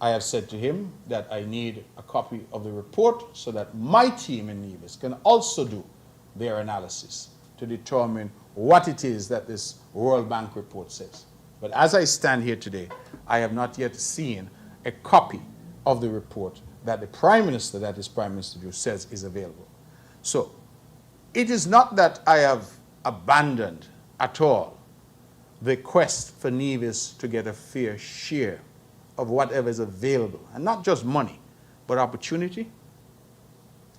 I have said to him that I need a copy of the report so that my team in Nevis can also do their analysis to determine what it is that this World Bank report says. But as I stand here today, I have not yet seen a copy of the report that the Prime Minister, that is Prime Minister Drew, says is available. So it is not that I have abandoned at all the quest for Nevis to get a fair share of whatever is available, and not just money, but opportunity.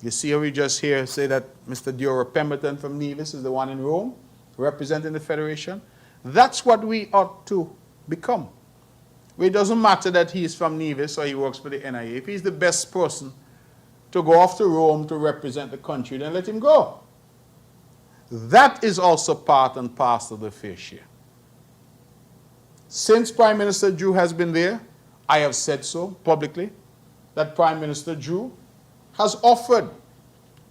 You see how we just here say that Mr. Diora Pemberton from Nevis is the one in Rome representing the Federation. That's what we ought to become. It doesn't matter that he's from Nevis or he works for the NIA. If he's the best person to go off to Rome to represent the country, then let him go. That is also part and parcel of the fair share. Since Prime Minister Drew has been there, I have said so publicly, that Prime Minister Drew has offered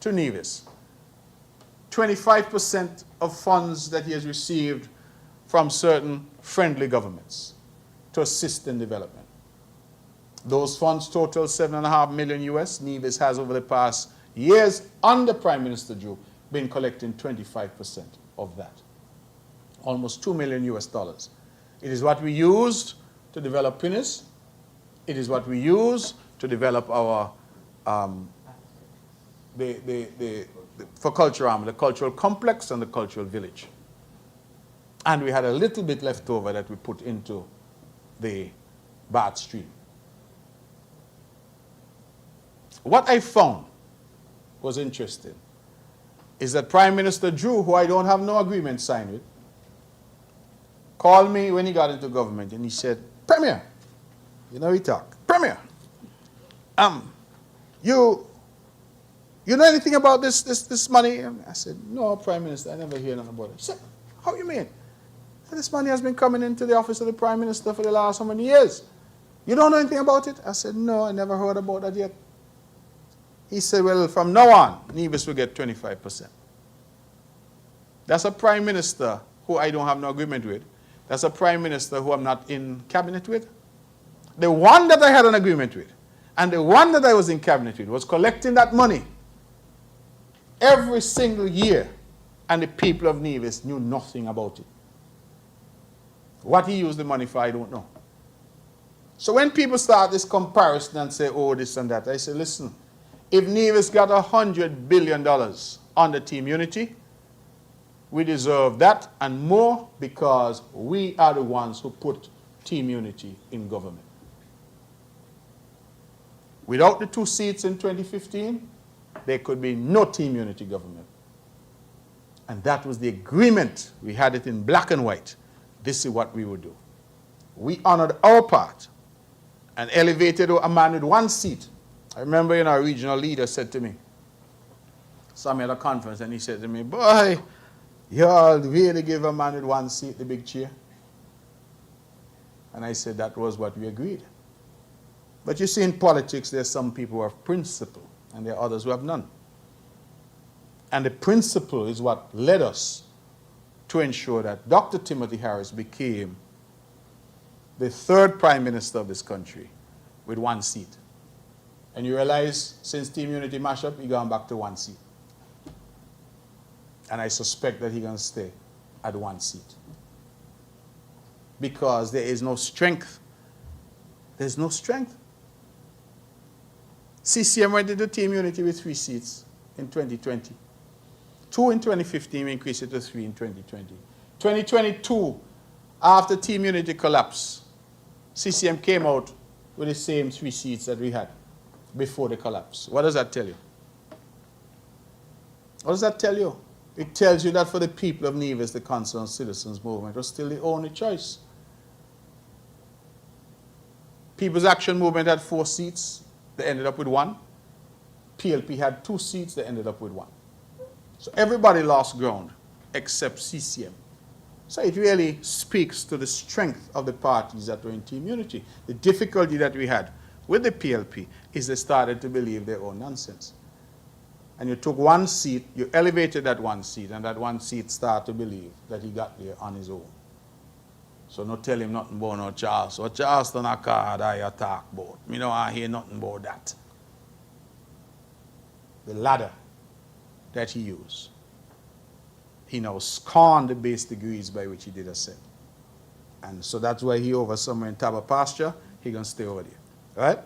to Nevis 25% of funds that he has received from certain friendly governments to assist in development. Those funds total $7.5 million US. Nevis has over the past years under Prime Minister Drew, been collecting 25% of that. Almost $2 million US. It is what we used to develop Pinnis. It is what we use to develop our for Culturama, the cultural complex and the cultural village. And we had a little bit left over that we put into the Bath Stream. What I found was interesting is that Prime Minister Drew, who I don't have no agreement signed with, called me when he got into government and he said, Premier, you know he talk, Premier, you know anything about this money? And I said, no, Prime Minister, I never hear nothing about it. He said, how you mean? This money has been coming into the office of the Prime Minister for the last how many years? You don't know anything about it? I said, no, I never heard about that yet. He said, well, from now on, Nevis will get 25%. That's a Prime Minister who I don't have no agreement with. That's a Prime Minister who I'm not in cabinet with. The one that I had an agreement with and the one that I was in cabinet with was collecting that money every single year, and the people of Nevis knew nothing about it. What he used the money for, I don't know. So when people start this comparison and say, oh, this and that, I say, listen, if Nevis got $100 billion under Team Unity, we deserve that and more because we are the ones who put Team Unity in government. Without the 2 seats in 2015, there could be no Team Unity government. And that was the agreement. We had it in black and white. This is what we would do. We honored our part and elevated a man with 1 seat. I remember our regional leader said to me, saw me at a conference, and he said to me, boy, you all really give a man with 1 seat the big chair. And I said that was what we agreed. But you see, in politics, there's some people who have principle, and there are others who have none. And the principle is what led us to ensure that Dr. Timothy Harris became the 3rd Prime Minister of this country with 1 seat. And you realize since Team Unity mashup, he gone back to 1 seat. And I suspect that he's going to stay at 1 seat. Because there is no strength. There's no strength. CCM went into Team Unity with 3 seats in 2020. 2 in 2015, we increased it to 3 in 2020. 2022, after Team Unity collapsed, CCM came out with the same 3 seats that we had before the collapse. What does that tell you? What does that tell you? It tells you that for the people of Nevis, the Concerned Citizens Movement was still the only choice. People's Action Movement had 4 seats. They ended up with 1. PLP had 2 seats. They ended up with 1. So everybody lost ground except CCM. So it really speaks to the strength of the parties that were in Team Unity. The difficulty that we had with the PLP is they started to believe their own nonsense. And you took 1 seat, you elevated that 1 seat, and that 1 seat started to believe that he got there on his own. So not tell him nothing about no Charles. So Charleston a card I talk about. Me know I hear nothing about that. The ladder that he used. He now scorned the base degrees by which he did ascend. And so that's why he over somewhere in Taba pasture, he going to stay over there. Right?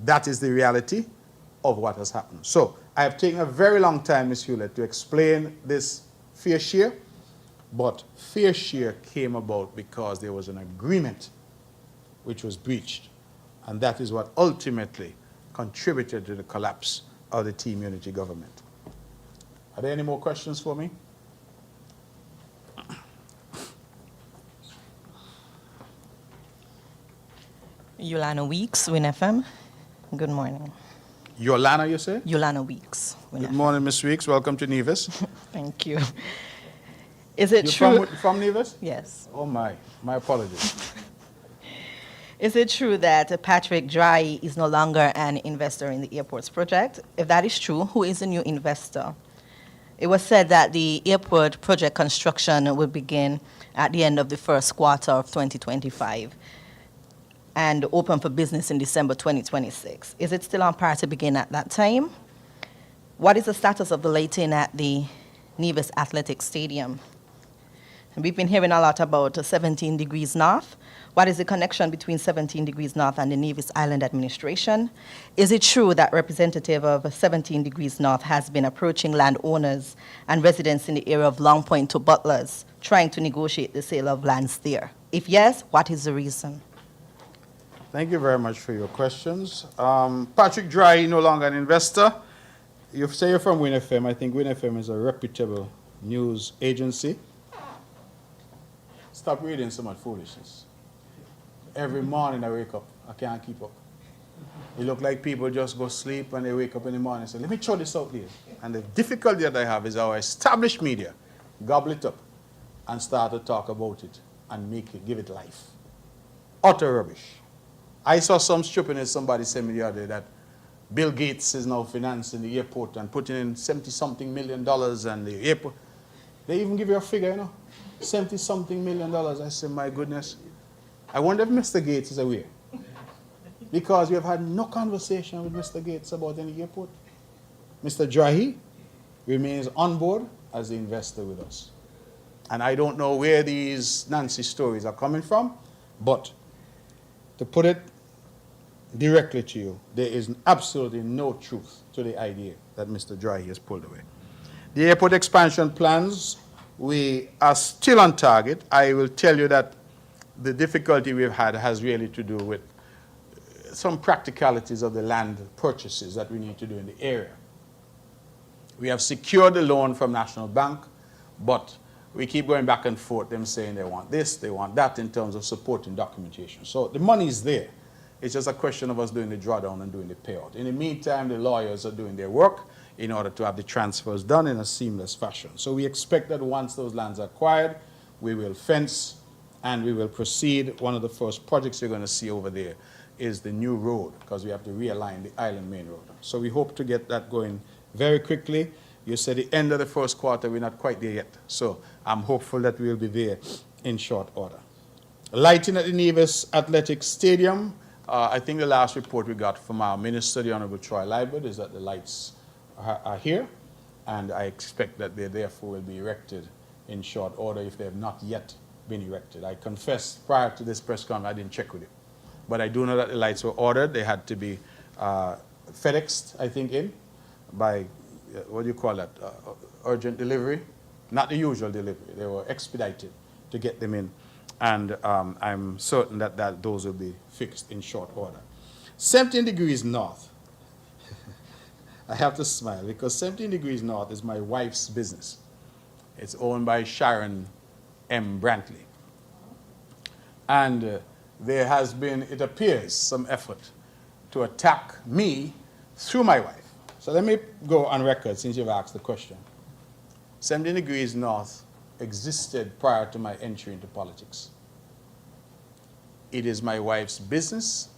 That is the reality of what has happened. So I have taken a very long time, Ms. Hewlett, to explain this fair share. But fair share came about because there was an agreement which was breached. And that is what ultimately contributed to the collapse of the Team Unity government. Are there any more questions for me? Yolana Weeks, Win FM. Good morning. Yolana, you say? Yolana Weeks. Good morning, Ms. Weeks. Welcome to Nevis. Thank you. Is it You're true? From Nevis? Yes. Oh, my apologies. Is it true that Patrick Dry is no longer an investor in the airport's project? If that is true, who is the new investor? It was said that the airport project construction will begin at the end of the first quarter of 2025 and open for business in December 2026. Is it still on par to begin at that time? What is the status of the lighting at the Nevis Athletic Stadium? And we've been hearing a lot about 17 degrees north. What is the connection between 17 degrees north and the Nevis Island administration? Is it true that representative of 17 degrees north has been approaching landowners and residents in the area of Long Point to Butlers, trying to negotiate the sale of lands there? If yes, what is the reason? Thank you very much for your questions. Patrick Dry, no longer an investor. You say you're from WINNFM. I think WINNFM is a reputable news agency. Stop reading so much foolishness. Every morning I wake up, I can't keep up. It look like people just go sleep and they wake up in the morning and say, let me throw this out there. And the difficulty that I have is our established media gobble it up and start to talk about it and make it, give it life. Utter rubbish. I saw some stupidness somebody said me the other day that Bill Gates is now financing the airport and putting in $70-something million and the airport. They even give you a figure, you know, $70-something million. I said, my goodness. I wonder if Mr. Gates is aware. Because we have had no conversation with Mr. Gates about any airport. Mr. Drahi remains on board as the investor with us. And I don't know where these Nancy stories are coming from, but to put it directly to you, there is absolutely no truth to the idea that Mr. Drahi has pulled away. The airport expansion plans, we are still on target. I will tell you that the difficulty we've had has really to do with some practicalities of the land purchases that we need to do in the area. We have secured the loan from National Bank, but we keep going back and forth, them saying they want this, they want that in terms of supporting documentation. So the money is there. It's just a question of us doing the drawdown and doing the payout. In the meantime, the lawyers are doing their work in order to have the transfers done in a seamless fashion. So we expect that once those lands are acquired, we will fence and we will proceed. One of the first projects you're going to see over there is the new road, because we have to realign the island main road. So we hope to get that going very quickly. You said the end of the first quarter, we're not quite there yet. So I'm hopeful that we'll be there in short order. Lighting at the Nevis Athletic Stadium. I think the last report we got from our minister, the Honorable Troy Liebert, is that the lights are here. And I expect that they therefore will be erected in short order if they have not yet been erected. I confess, prior to this press conference, I didn't check with it. But I do know that the lights were ordered. They had to be FedExed, I think, in by, what do you call that, urgent delivery? Not the usual delivery. They were expedited to get them in. And I'm certain that those will be fixed in short order. 17 degrees north. I have to smile because 17 degrees north is my wife's business. It's owned by Sharon M. Brantley. And there has been, it appears, some effort to attack me through my wife. So let me go on record since you've asked the question. 17 degrees north existed prior to my entry into politics. It is my wife's business,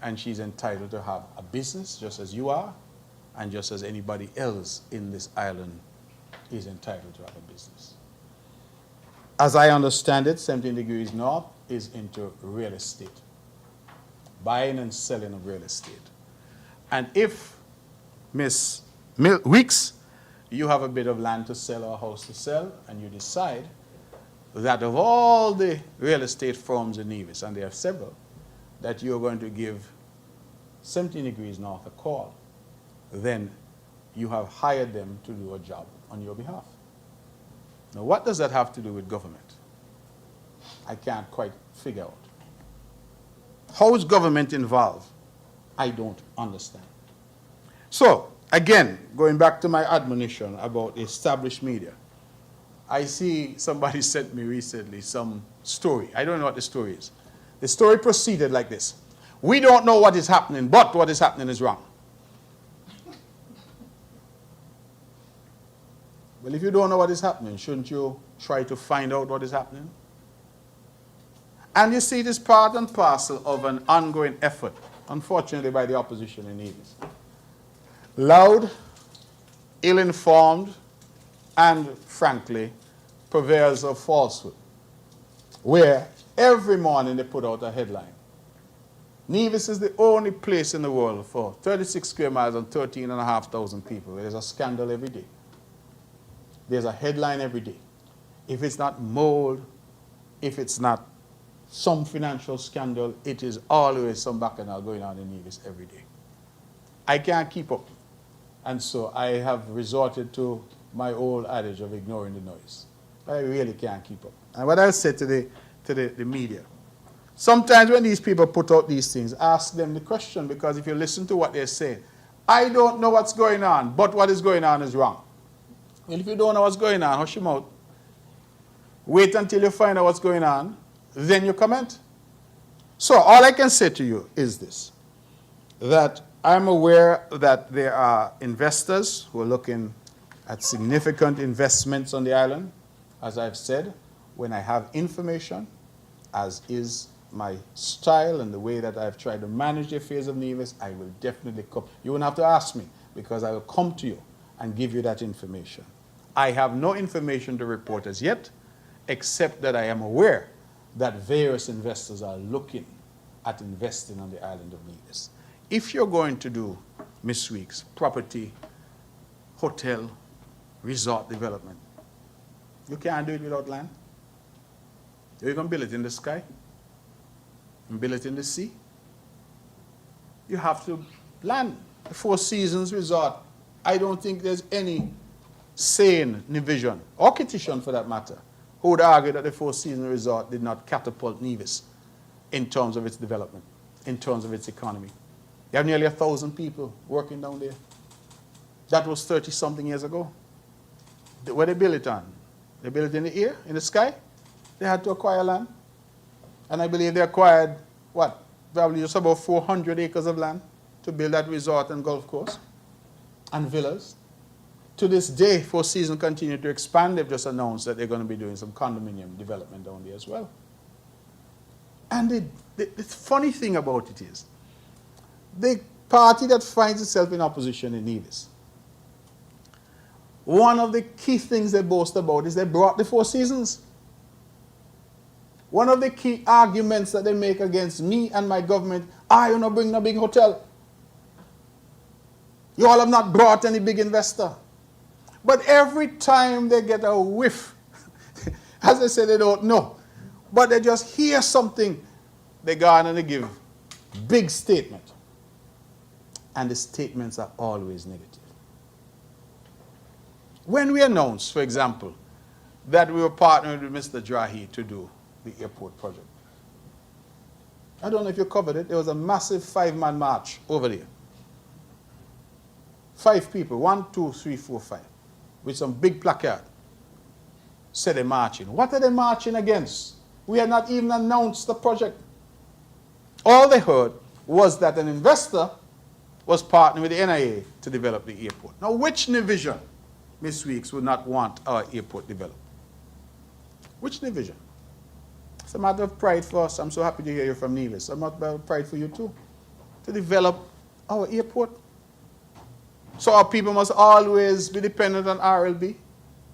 and she's entitled to have a business just as you are, and just as anybody else in this island is entitled to have a business. As I understand it, 17 degrees north is into real estate, buying and selling of real estate. And if, Miss Weeks, you have a bit of land to sell or a house to sell, and you decide that of all the real estate firms in Nevis, and there are several, that you're going to give 17 degrees north a call, then you have hired them to do a job on your behalf. Now, what does that have to do with government? I can't quite figure out. How is government involved? I don't understand. So, again, going back to my admonition about established media, I see somebody sent me recently some story. I don't know what the story is. The story proceeded like this. We don't know what is happening, but what is happening is wrong. Well, if you don't know what is happening, shouldn't you try to find out what is happening? And you see, it is part and parcel of an ongoing effort, unfortunately, by the opposition in Nevis. Loud, ill-informed, and, frankly, purveyors of falsehood, where every morning they put out a headline. Nevis is the only place in the world for 36 square miles and 13,500 people where there's a scandal every day. There's a headline every day. If it's not mold, if it's not some financial scandal, it is always some bacchanal going on in Nevis every day. I can't keep up. And so I have resorted to my old adage of ignoring the noise. I really can't keep up. And what I said to the media, sometimes when these people put out these things, ask them the question, because if you listen to what they're saying, I don't know what's going on, but what is going on is wrong. Well, if you don't know what's going on, hush your mouth. Wait until you find out what's going on, then you comment. So all I can say to you is this, that I'm aware that there are investors who are looking at significant investments on the island. As I've said, when I have information, as is my style and the way that I've tried to manage the affairs of Nevis, I will definitely come. You won't have to ask me, because I will come to you and give you that information. I have no information to report as yet, except that I am aware that various investors are looking at investing on the island of Nevis. If you're going to do, Ms. Weeks, property, hotel, resort development, you can't do it without land. You're going to build it in the sky and build it in the sea. You have to land. The Four Seasons Resort, I don't think there's any sane Nevision, or Kittian for that matter, who would argue that the Four Seasons Resort did not catapult Nevis in terms of its development, in terms of its economy. You have nearly 1,000 people working down there. That was 30-something years ago. Where they built it on? They built it in the air, in the sky. They had to acquire land. And I believe they acquired, what, probably just about 400 acres of land to build that resort and golf course and villas. To this day, Four Seasons continue to expand. They've just announced that they're going to be doing some condominium development down there as well. And the funny thing about it is, the party that finds itself in opposition in Nevis, one of the key things they boast about is they brought the Four Seasons. One of the key arguments that they make against me and my government, you not bring no big hotel. You all have not brought any big investor. But every time they get a whiff, as they say, they don't know, but they just hear something, they go on and they give big statement. And the statements are always negative. When we announced, for example, that we were partnering with Mr. Drahi to do the airport project, I don't know if you covered it, there was a massive 5-man march over there. 5 people, 1, 2, 3, 4, 5, with some big placard, said they're marching. What are they marching against? We had not even announced the project. All they heard was that an investor was partnering with the NIA to develop the airport. Now, which division, Ms. Weeks, would not want our airport developed? Which division? It's a matter of pride for us. I'm so happy to hear you from Nevis. It's a matter of pride for you too, to develop our airport. So our people must always be dependent on RLB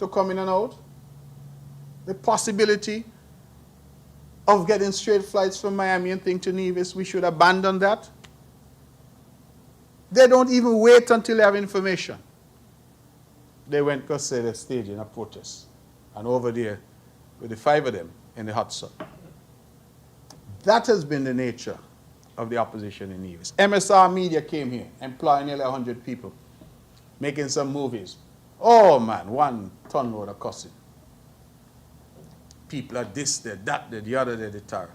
to come in and out. The possibility of getting straight flights from Miami and thing to Nevis, we should abandon that. They don't even wait until they have information. They went because they're staging a protest. And over there, with the 5 of them in the hot sun. That has been the nature of the opposition in Nevis. MSR Media came here, employing nearly 100 people, making some movies. Oh man, 1 ton load of cussing. People are this, they're that, they're the other, they're the terror.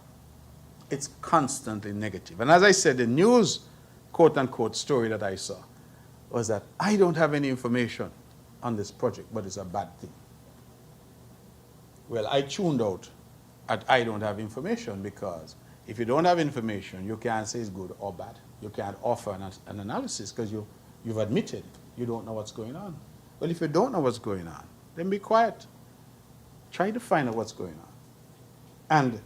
It's constantly negative. And as I said, the news, quote-unquote, story that I saw was that I don't have any information on this project, but it's a bad thing. Well, I tuned out at I don't have information, because if you don't have information, you can't say it's good or bad. You can't offer an analysis because you've admitted you don't know what's going on. Well, if you don't know what's going on, then be quiet. Try to find out what's going on. And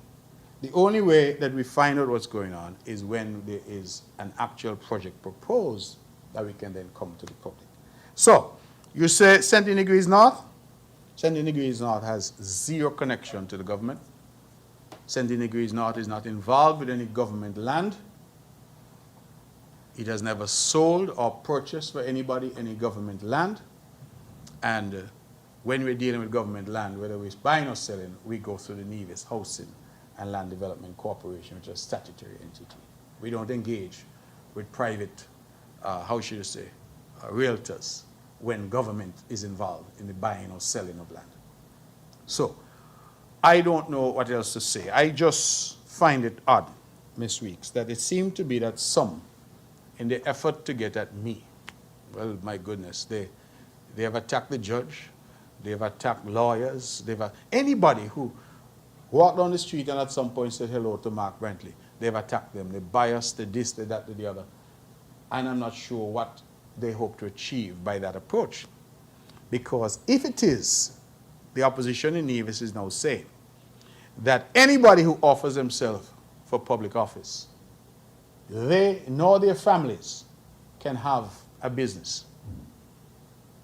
the only way that we find out what's going on is when there is an actual project proposed that we can then come to the public. So, you say 70 degrees north? 70 degrees north has 0 connection to the government. 70 degrees north is not involved with any government land. It has never sold or purchased for anybody any government land. And when we're dealing with government land, whether we're buying or selling, we go through the Nevis Housing and Land Development Corporation, which is a statutory entity. We don't engage with private, how should you say, realtors when government is involved in the buying or selling of land. So, I don't know what else to say. I just find it odd, Ms. Weeks, that it seemed to be that some, in the effort to get at me, well, my goodness, they have attacked the judge, they have attacked lawyers, anybody who walked down the street and at some point said hello to Mark Brantley, they've attacked them. They biased, they this, they that, they the other. And I'm not sure what they hope to achieve by that approach. Because if it is, the opposition in Nevis is now saying that anybody who offers themselves for public office, they nor their families can have a business.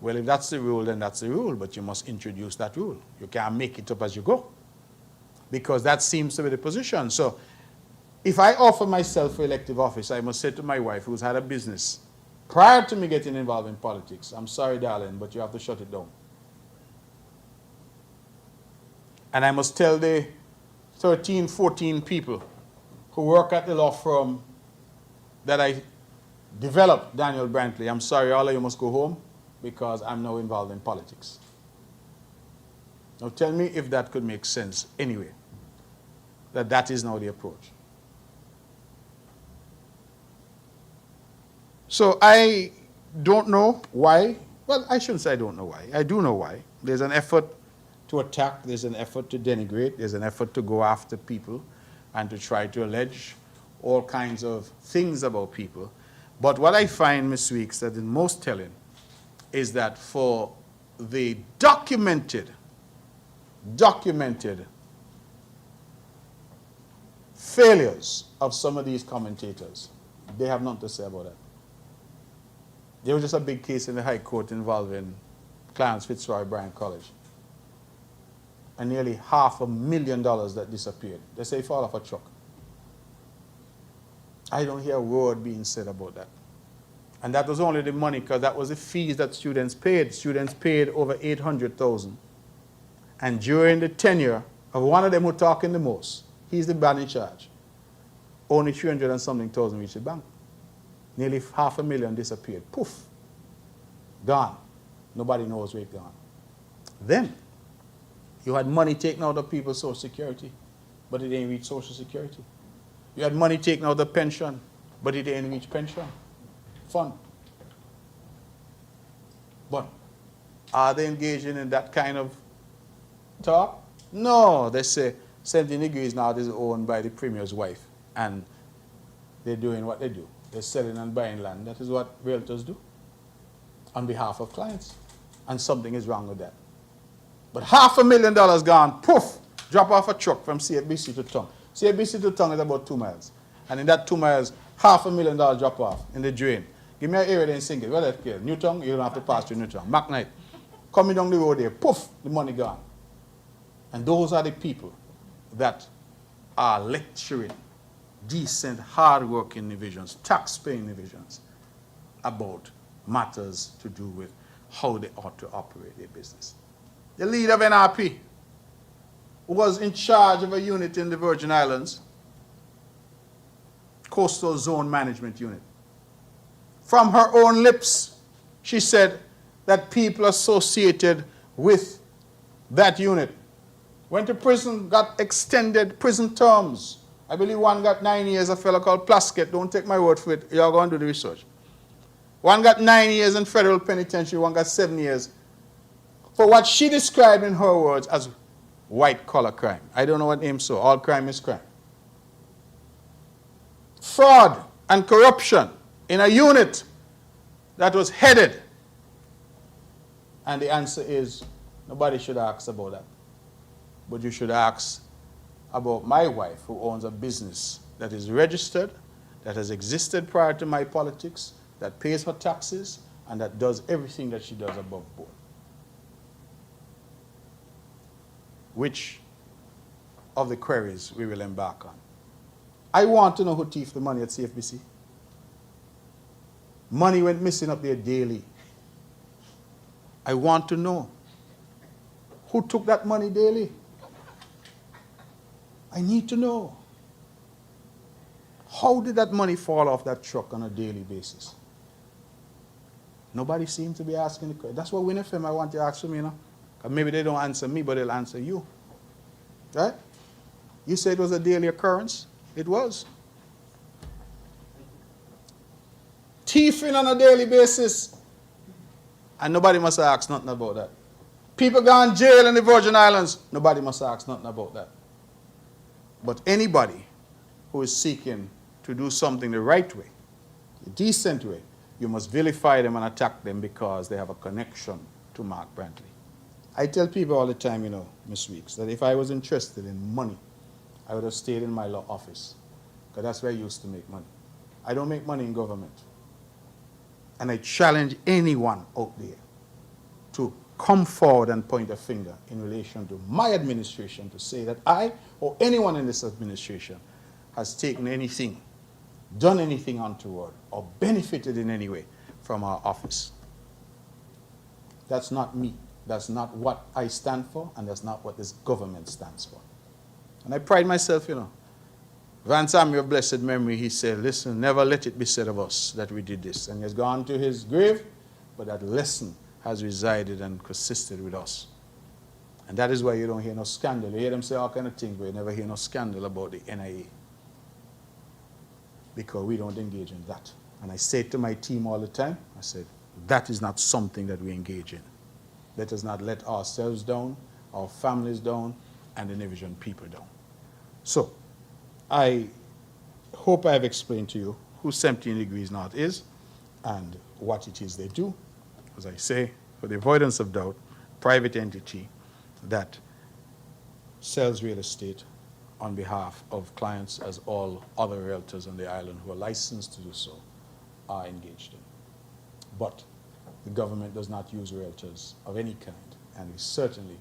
Well, if that's the rule, then that's the rule, but you must introduce that rule. You can't make it up as you go, because that seems to be the position. So if I offer myself for elective office, I must say to my wife, who's had a business prior to me getting involved in politics, I'm sorry, darling, but you have to shut it down. And I must tell the 13, 14 people who work at the law firm that I developed, Daniel Brantley, I'm sorry, all of you must go home, because I'm now involved in politics. Now tell me if that could make sense anyway, that is now the approach. So I don't know why. Well, I shouldn't say I don't know why. I do know why. There's an effort to attack, there's an effort to denigrate, there's an effort to go after people and to try to allege all kinds of things about people. But what I find, Ms. Weeks, that is most telling is that for the documented failures of some of these commentators, they have nothing to say about that. There was just a big case in the High Court involving Clarence Fitzroy Bryant College. And nearly $500,000 that disappeared. They say it fell off a truck. I don't hear a word being said about that. And that was only the money, because that was the fees that students paid. Students paid over $800,000. And during the tenure of one of them who talking the most, he's the man in charge, only 300 and something thousand reached the bank. Nearly $500,000 disappeared. Poof. Gone. Nobody knows where it gone. Then, you had money taken out of people's Social Security, but it didn't reach Social Security. You had money taken out of pension, but it didn't reach pension fund. But are they engaging in that kind of talk? No, they say 17 Degrees now is owned by the Premier's wife, and they're doing what they do. They're selling and buying land. That is what realtors do on behalf of clients, and something is wrong with that. But $500,000 gone, poof, drop off a truck from CFBC to Tongue. CFBC to Tongue is about 2 miles. And in that 2 miles, $500,000 drop off in the drain. Give me an area and sink it. Where that kill? Newton, you don't have to pass through Newton. McKnight. Coming down the road there, poof, the money gone. And those are the people that are lecturing decent, hard-working divisions, tax-paying divisions, about matters to do with how they ought to operate their business. The leader of NRP, who was in charge of a unit in the Virgin Islands, Coastal Zone Management Unit. From her own lips, she said that people associated with that unit went to prison, got extended prison terms. I believe one got 9 years, a fellow called Plaskett. Don't take my word for it. You're going to do the research. One got 9 years in federal penitentiary, one got 7 years for what she described in her words as white-collar crime. I don't know what name so. All crime is crime. Fraud and corruption in a unit that was headed. And the answer is, nobody should ask about that. But you should ask about my wife, who owns a business that is registered, that has existed prior to my politics, that pays her taxes, and that does everything that she does above board. Which of the queries we will embark on? I want to know who thieved the money at CFBC. Money went missing up there daily. I want to know who took that money daily. I need to know. How did that money fall off that truck on a daily basis? Nobody seems to be asking the question. That's what WINNFM I want to ask them, you know. Maybe they don't answer me, but they'll answer you. Right? You said it was a daily occurrence. It was. Thieving on a daily basis. And nobody must ask nothing about that. People gone jail in the Virgin Islands. Nobody must ask nothing about that. But anybody who is seeking to do something the right way, the decent way, you must vilify them and attack them because they have a connection to Mark Brantley. I tell people all the time, you know, Ms. Weeks, that if I was interested in money, I would have stayed in my law office, because that's where I used to make money. I don't make money in government. And I challenge anyone out there to come forward and point a finger in relation to my administration to say that I or anyone in this administration has taken anything, done anything untoward, or benefited in any way from our office. That's not me. That's not what I stand for, and that's not what this government stands for. And I pride myself, you know. Van Samuel, blessed memory, he said, listen, never let it be said of us that we did this. And he has gone to his grave, but that lesson has resided and persisted with us. And that is why you don't hear no scandal. You hear them say all kind of things, but you never hear no scandal about the NIA. Because we don't engage in that. And I say to my team all the time, I said, that is not something that we engage in. Let us not let ourselves down, our families down, and the Nevision people down. So, I hope I have explained to you who 17 Degrees North is and what it is they do. As I say, for the avoidance of doubt, private entity that sells real estate on behalf of clients as all other realtors on the island who are licensed to do so are engaged in. But the government does not use realtors of any kind, and we certainly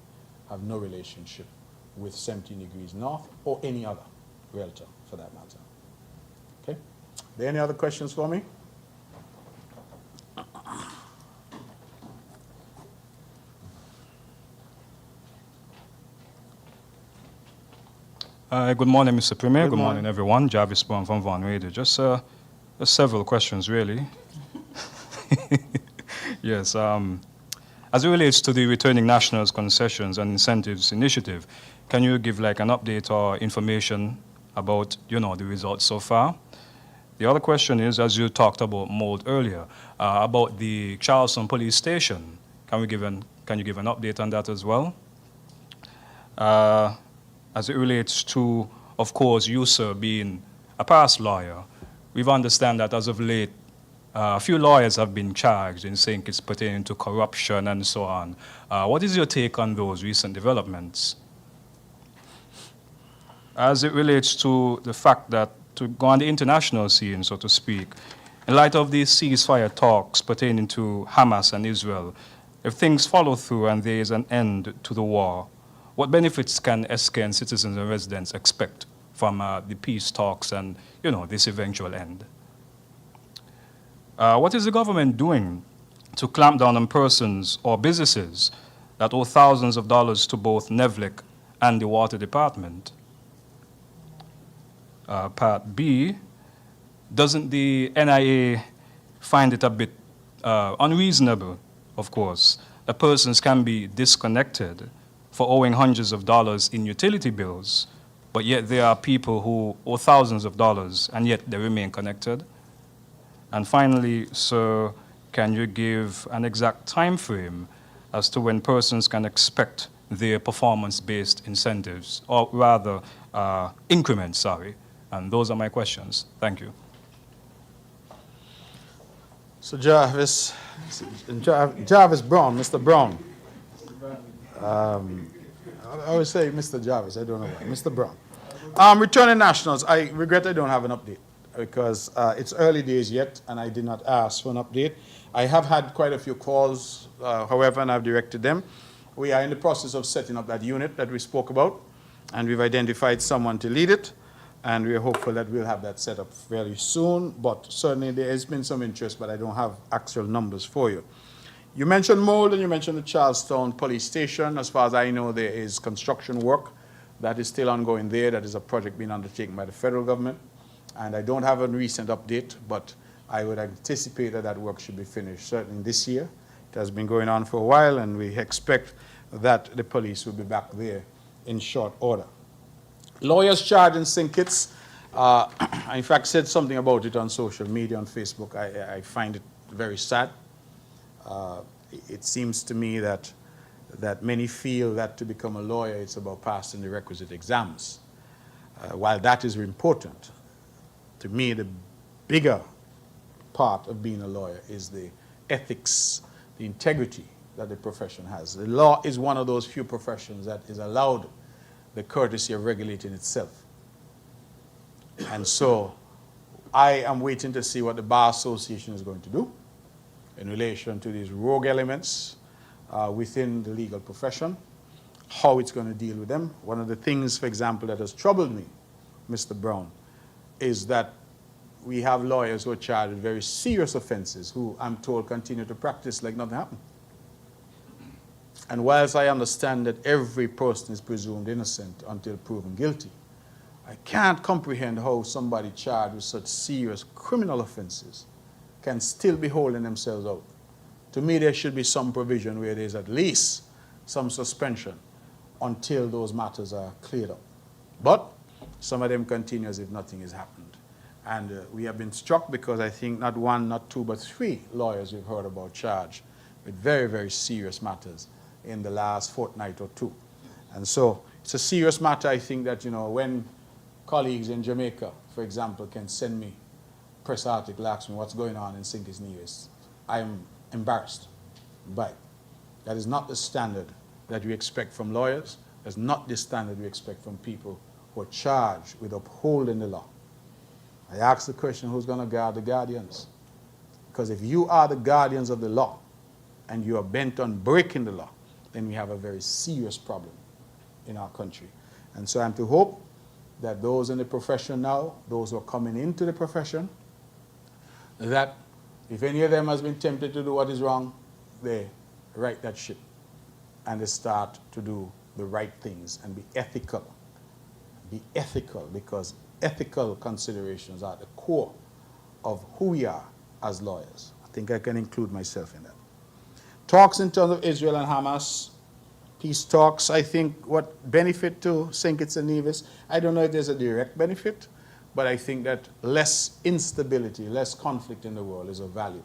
have no relationship with 17 Degrees North or any other realtor for that matter. Okay? Are there any other questions for me? Good morning, Mr. Premier. Good Good morning. morning, everyone. Jarvis Brown from Van Radio. Just several questions, really. Yes. As it relates to the Returning Nationals Concessions and Incentives Initiative, can you give like an update or information about, you know, the results so far? The other question is, as you talked about mold earlier, about the Charleston Police Station. Can you give an update on that as well? As it relates to, of course, you, sir, being a past lawyer, we've understand that as of late, a few lawyers have been charged in saying it's pertaining to corruption and so on. What is your take on those recent developments? As it relates to the fact that to go on the international scene, so to speak, in light of these ceasefire talks pertaining to Hamas and Israel, if things follow through and there is an end to the war, what benefits can SKN citizens and residents expect from the peace talks and, you know, this eventual end? What is the government doing to clamp down on persons or businesses that owe thousands of dollars to both NEVLIC and the Water Department? Part B, doesn't the NIA find it a bit unreasonable, of course, that persons can be disconnected for owing hundreds of dollars in utility bills, but yet there are people who owe thousands of dollars and yet they remain connected? And finally, sir, can you give an exact time frame as to when persons can expect their performance-based incentives, or rather increments, sorry? And those are my questions. Thank you. So Jarvis Brown, Mr. Brown. I always say Mr. Jarvis, I don't know why. Mr. Brown. Returning Nationals, I regret I don't have an update because it's early days yet and I did not ask for an update. I have had quite a few calls, however, and I've directed them. We are in the process of setting up that unit that we spoke about, and we've identified someone to lead it. And we're hopeful that we'll have that set up fairly soon. But certainly there has been some interest, but I don't have actual numbers for you. You mentioned mold and you mentioned the Charlestown police station. As far as I know, there is construction work that is still ongoing there. That is a project being undertaken by the federal government. And I don't have a recent update, but I would anticipate that that work should be finished certainly this year. It has been going on for a while, and we expect that the police will be back there in short order. Lawyers charged in St. Kitts. I, in fact, said something about it on social media, on Facebook. I find it very sad. It seems to me that many feel that to become a lawyer, it's about passing the requisite exams. While that is important, to me, the bigger part of being a lawyer is the ethics, the integrity that the profession has. The law is one of those few professions that is allowed the courtesy of regulating itself. And so I am waiting to see what the Bar Association is going to do in relation to these rogue elements within the legal profession, how it's going to deal with them. One of the things, for example, that has troubled me, Mr. Brown, is that we have lawyers who are charged with very serious offenses who, I'm told, continue to practice like nothing happened. And whilst I understand that every person is presumed innocent until proven guilty, I can't comprehend how somebody charged with such serious criminal offenses can still be holding themselves out. To me, there should be some provision where there's at least some suspension until those matters are cleared up. But some of them continue as if nothing has happened. And we have been struck because I think not one, not two, but three lawyers we've heard about charged with very, very serious matters in the last fortnight or two. And so it's a serious matter. I think that, you know, when colleagues in Jamaica, for example, can send me press article asking me what's going on in St. Kitts Nevis, I am embarrassed by it. That is not the standard that we expect from lawyers. That's not the standard we expect from people who are charged with upholding the law. I ask the question, who's going to guard the guardians? Because if you are the guardians of the law and you are bent on breaking the law, then we have a very serious problem in our country. And so I'm to hope that those in the profession now, those who are coming into the profession, that if any of them has been tempted to do what is wrong, they right that ship and they start to do the right things and be ethical. Be ethical, because ethical considerations are the core of who we are as lawyers. I think I can include myself in that. Talks in terms of Israel and Hamas, peace talks, I think what benefit to St. Kitts and Nevis, I don't know if there's a direct benefit, but I think that less instability, less conflict in the world is of value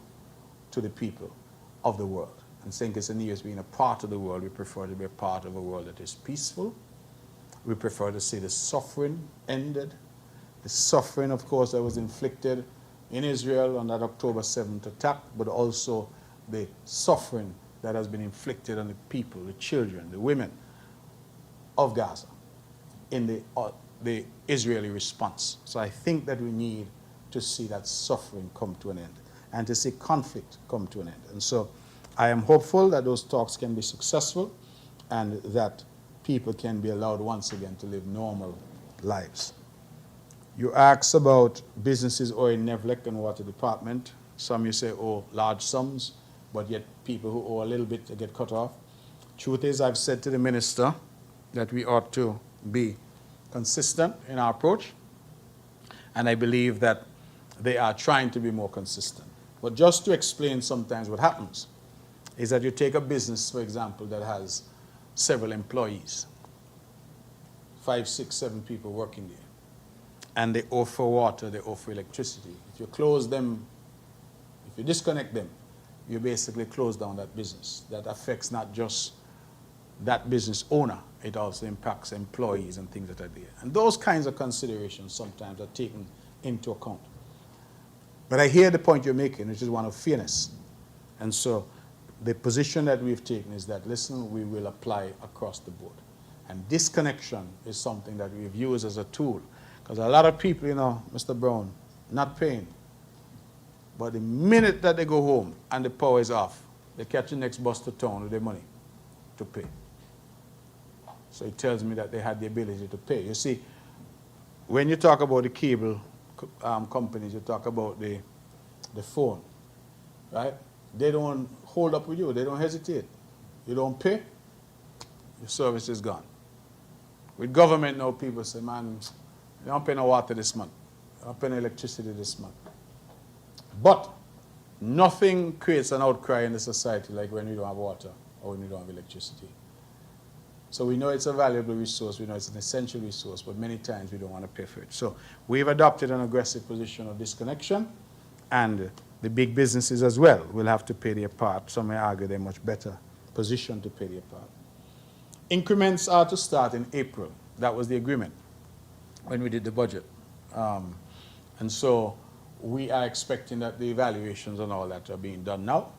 to the people of the world. And St. Kitts and Nevis being a part of the world, we prefer to be a part of a world that is peaceful. We prefer to see the suffering ended. The suffering, of course, that was inflicted in Israel on that October 7th attack, but also the suffering that has been inflicted on the people, the children, the women of Gaza in the Israeli response. So I think that we need to see that suffering come to an end and to see conflict come to an end. And so I am hopeful that those talks can be successful and that people can be allowed once again to live normal lives. You asked about businesses owing Nevlec and Water Department. Some you say owe large sums, but yet people who owe a little bit they get cut off. Truth is, I've said to the minister that we ought to be consistent in our approach, and I believe that they are trying to be more consistent. But just to explain sometimes what happens is that you take a business, for example, that has several employees, 5, 6, 7 people working there, and they owe for water, they owe for electricity. If you close them, if you disconnect them, you basically close down that business. That affects not just that business owner, it also impacts employees and things that are there. And those kinds of considerations sometimes are taken into account. But I hear the point you're making, which is one of fairness. And so the position that we've taken is that, listen, we will apply across the board. And disconnection is something that we've used as a tool. Because a lot of people, you know, Mr. Brown, not paying. But the minute that they go home and the power is off, they catch the next bus to town with their money to pay. So it tells me that they had the ability to pay. You see, when you talk about the cable companies, you talk about the phone, right? They don't hold up with you. They don't hesitate. You don't pay, your service is gone. With government now, people say, man, you don't pay no water this month. You don't pay no electricity this month. But nothing creates an outcry in the society like when we don't have water or when we don't have electricity. So we know it's a valuable resource. We know it's an essential resource, but many times we don't want to pay for it. So we've adopted an aggressive position of disconnection, and the big businesses as well will have to pay their part. Some may argue they're much better positioned to pay their part. Increments are to start in April. That was the agreement when we did the budget. And so we are expecting that the evaluations and all that are being done now,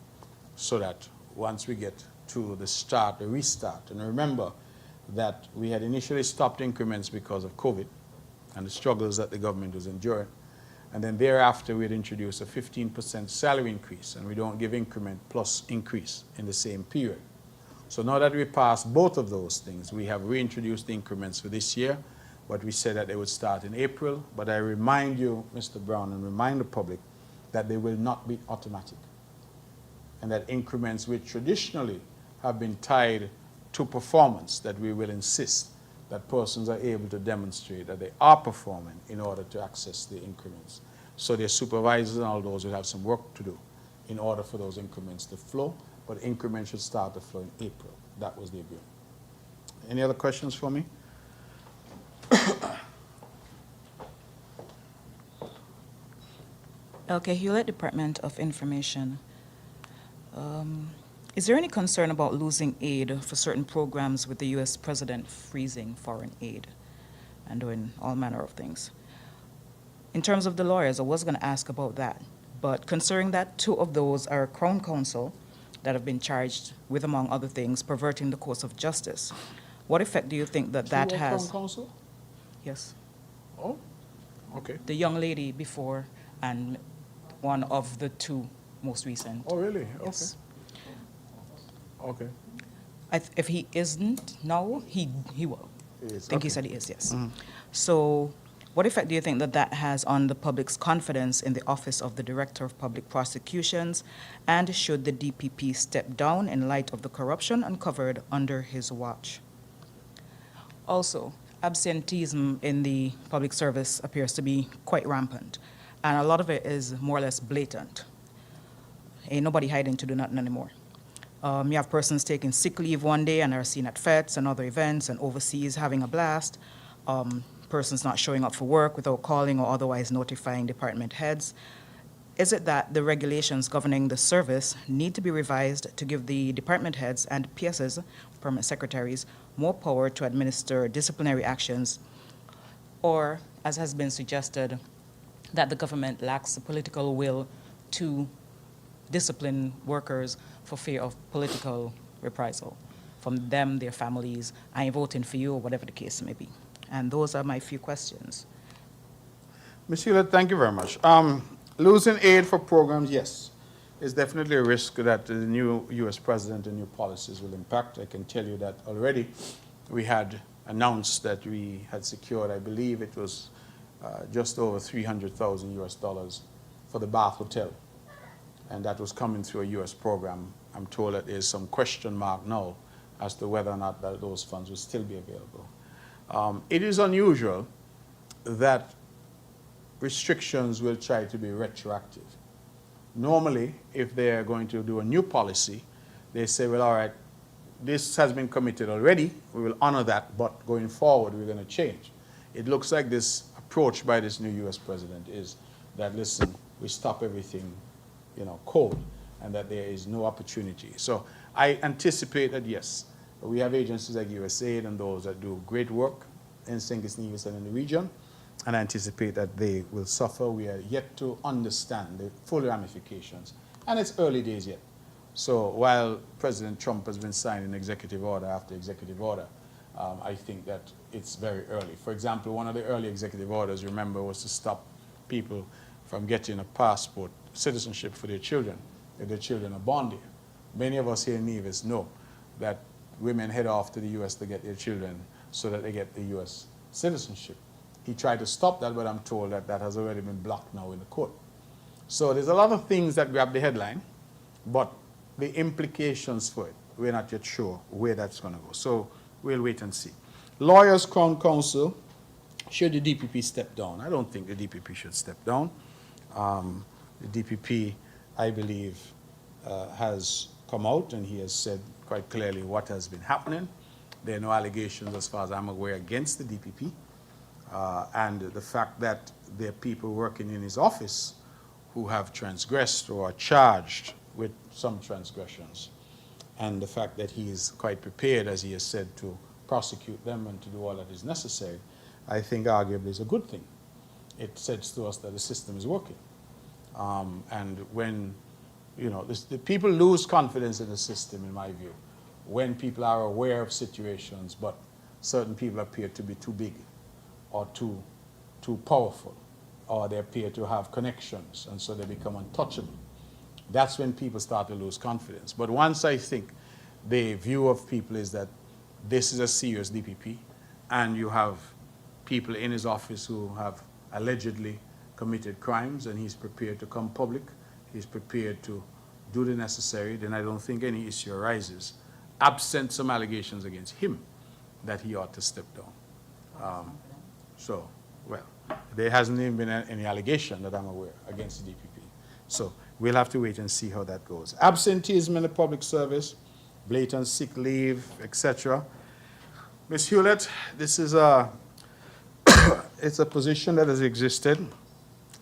so that once we get to the restart, and remember that we had initially stopped increments because of COVID and the struggles that the government was enduring. And then thereafter, we had introduced a 15% salary increase, and we don't give increment plus increase in the same period. So now that we passed both of those things, we have reintroduced the increments for this year, but we said that they would start in April. But I remind you, Mr. Brown, and remind the public that they will not be automatic, and that increments which traditionally have been tied to performance, that we will insist that persons are able to demonstrate that they are performing in order to access the increments. So their supervisors and all those will have some work to do in order for those increments to flow, but increments should start to flow in April. That was the agreement. Any other questions for me? Okay, Hewlett, Department of Information. Is there any concern about losing aid for certain programs with the U.S. president freezing foreign aid and doing all manner of things? In terms of the lawyers, I was going to ask about that, but considering that two of those are Crown Counsel that have been charged with, among other things, perverting the course of justice, what effect do you think that that has? Crown Counsel? Yes. Oh, okay. The young lady before and one of the two most recent. Oh, really? Yes. Okay. If he isn't now, he will. He is, I think he okay. said he is, yes. So what effect do you think that that has on the public's confidence in the Office of the Director of Public Prosecutions, and should the DPP step down in light of the corruption uncovered under his watch? Also, absenteeism in the public service appears to be quite rampant, and a lot of it is more or less blatant. Ain't nobody hiding to do nothing anymore. You have persons taking sick leave one day and are seen at fetes and other events and overseas having a blast. Persons not showing up for work without calling or otherwise notifying department heads. Is it that the regulations governing the service need to be revised to give the department heads and PSs, permanent secretaries, more power to administer disciplinary actions? Or, as has been suggested, that the government lacks the political will to discipline workers for fear of political reprisal from them, their families, I ain't voting for you, or whatever the case may be. And those are my few questions. Ms. Hewlett, thank you very much. Losing aid for programs, yes, is definitely a risk that the new U.S. president and new policies will impact. I can tell you that already we had announced that we had secured, I believe it was just over $300,000 US for the Bath Hotel. And that was coming through a U.S. program. I'm told that there's some question mark now as to whether or not that those funds will still be available. It is unusual that restrictions will try to be retroactive. Normally, if they're going to do a new policy, they say, well, all right, this has been committed already, we will honor that, but going forward, we're going to change. It looks like this approach by this new U.S. president is that, listen, we stop everything, cold, and that there is no opportunity. So I anticipate that, yes, we have agencies like USAID and those that do great work in St. Kitts, Nevis, and in the region, and I anticipate that they will suffer. We are yet to understand the full ramifications, and it's early days yet. So while President Trump has been signing executive order after executive order, I think that it's very early. For example, one of the early executive orders, remember, was to stop people from getting a passport, citizenship for their children, if their children are born there. Many of us here in Nevis know that women head off to the U.S. to get their children so that they get the U.S. citizenship. He tried to stop that, but I'm told that that has already been blocked now in the court. So there's a lot of things that grab the headline, but the implications for it, we're not yet sure where that's going to go. So we'll wait and see. Lawyers, Crown Counsel, should the DPP step down? I don't think the DPP should step down. The DPP, I believe, has come out and he has said quite clearly what has been happening. There are no allegations, as far as I'm aware, against the DPP. And the fact that there are people working in his office who have transgressed or are charged with some transgressions, and the fact that he is quite prepared, as he has said, to prosecute them and to do all that is necessary, I think arguably is a good thing. It says to us that the system is working. And when, you know, the people lose confidence in the system, in my view, when people are aware of situations, but certain people appear to be too big or too powerful, or they appear to have connections, and so they become untouchable. That's when people start to lose confidence. But once I think the view of people is that this is a serious DPP, and you have people in his office who have allegedly committed crimes, and he's prepared to come public, he's prepared to do the necessary, then I don't think any issue arises, absent some allegations against him, that he ought to step down. So, well, there hasn't even been any allegation that I'm aware against the DPP. So we'll have to wait and see how that goes. Absenteeism in the public service, blatant sick leave, etc. Ms. Hewlett, this is it's a position that has existed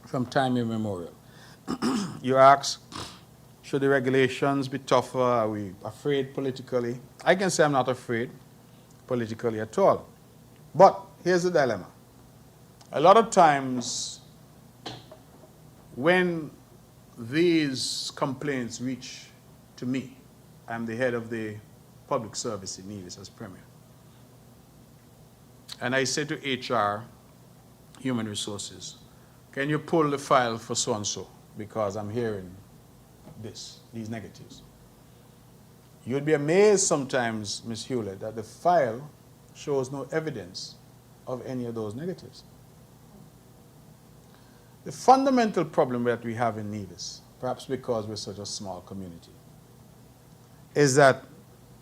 from time immemorial. You ask, should the regulations be tougher? Are we afraid politically? I can say I'm not afraid politically at all. But here's the dilemma. A lot of times when these complaints reach to me, I'm the head of the public service in Nevis as Premier. And I say to HR, Human Resources, can you pull the file for so-and-so? Because I'm hearing these negatives. You'd be amazed sometimes, Ms. Hewlett, that the file shows no evidence of any of those negatives. The fundamental problem that we have in Nevis, perhaps because we're such a small community, is that,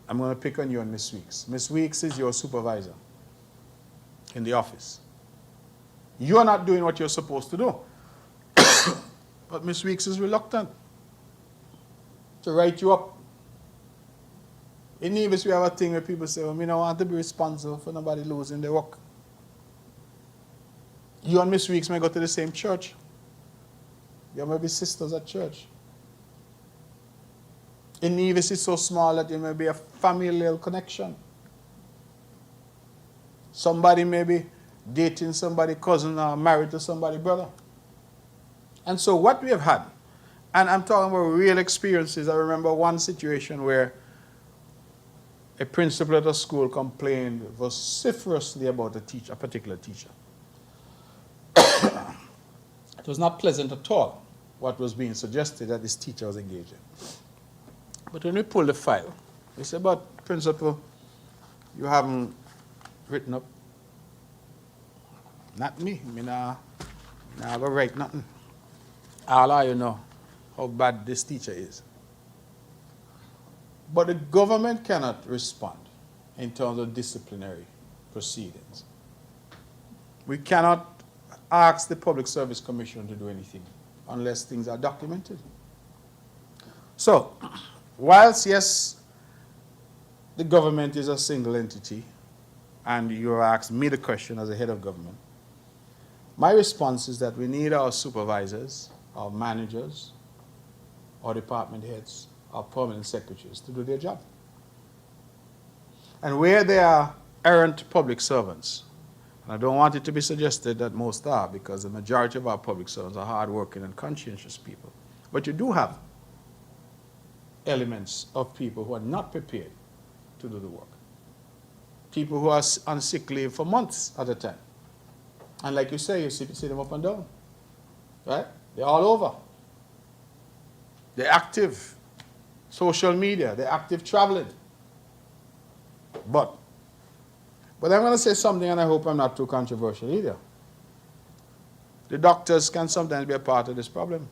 I'm going to pick on you and Ms. Weeks. Ms. Weeks is your supervisor in the office. You're not doing what you're supposed to do. But Ms. Weeks is reluctant to write you up. In Nevis, we have a thing where people say, well, we don't want to be responsible for nobody losing their work. You and Ms. Weeks may go to the same church. You may be sisters at church. In Nevis, it's so small that there may be a familial connection. Somebody may be dating somebody's cousin or married to somebody's brother. And so what we have had, and I'm talking about real experiences. I remember one situation where a principal at a school complained vociferously about a particular teacher. It was not pleasant at all what was being suggested that this teacher was engaged in. But when we pulled the file, we said, but principal, you haven't written up. Not me. I mean, I go write nothing. All I know how bad this teacher is. But the government cannot respond in terms of disciplinary proceedings. We cannot ask the Public Service Commission to do anything unless things are documented. So, whilst, yes, the government is a single entity, and you asked me the question as a head of government, my response is that we need our supervisors, our managers, our department heads, our permanent secretaries to do their job. And where they are errant public servants, and I don't want it to be suggested that most are, because the majority of our public servants are hardworking and conscientious people. But you do have elements of people who are not prepared to do the work. People who are on sick leave for months at a time. And like you say, you see them up and down. Right? They're all over. They're active. Social media, they're active traveling. But I'm going to say something, and I hope I'm not too controversial either. the doctors can sometimes be a part of this problem.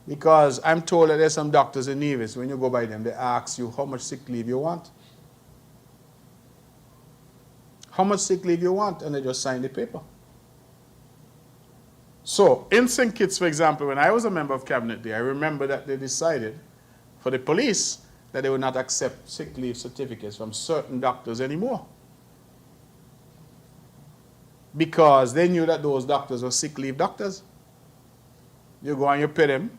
Because I'm told that there's some doctors in Nevis, when you go by them, they ask you how much sick leave you want. How much sick leave you want, and they just sign the paper. So, in St. Kitts, for example, when I was a member of cabinet there, I remember that they decided for the police that they would not accept sick leave certificates from certain doctors anymore. Because they knew that those doctors were sick leave doctors. You go and you pay them,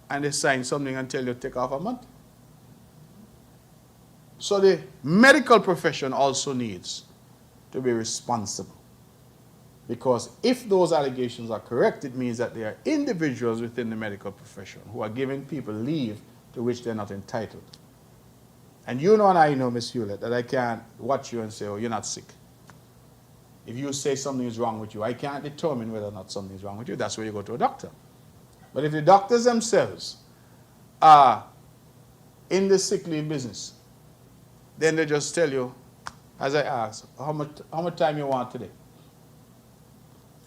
and they sign something and tell you to take off a month. So the medical profession also needs to be responsible. Because if those allegations are correct, it means that there are individuals within the medical profession who are giving people leave to which they're not entitled. And you know and I know, Ms. Hewlett, that I can't watch you and say, oh, you're not sick. If you say something is wrong with you, I can't determine whether or not something is wrong with you. That's where you go to a doctor. But if the doctors themselves are in the sick leave business, then they just tell you, as I asked, how much time you want today?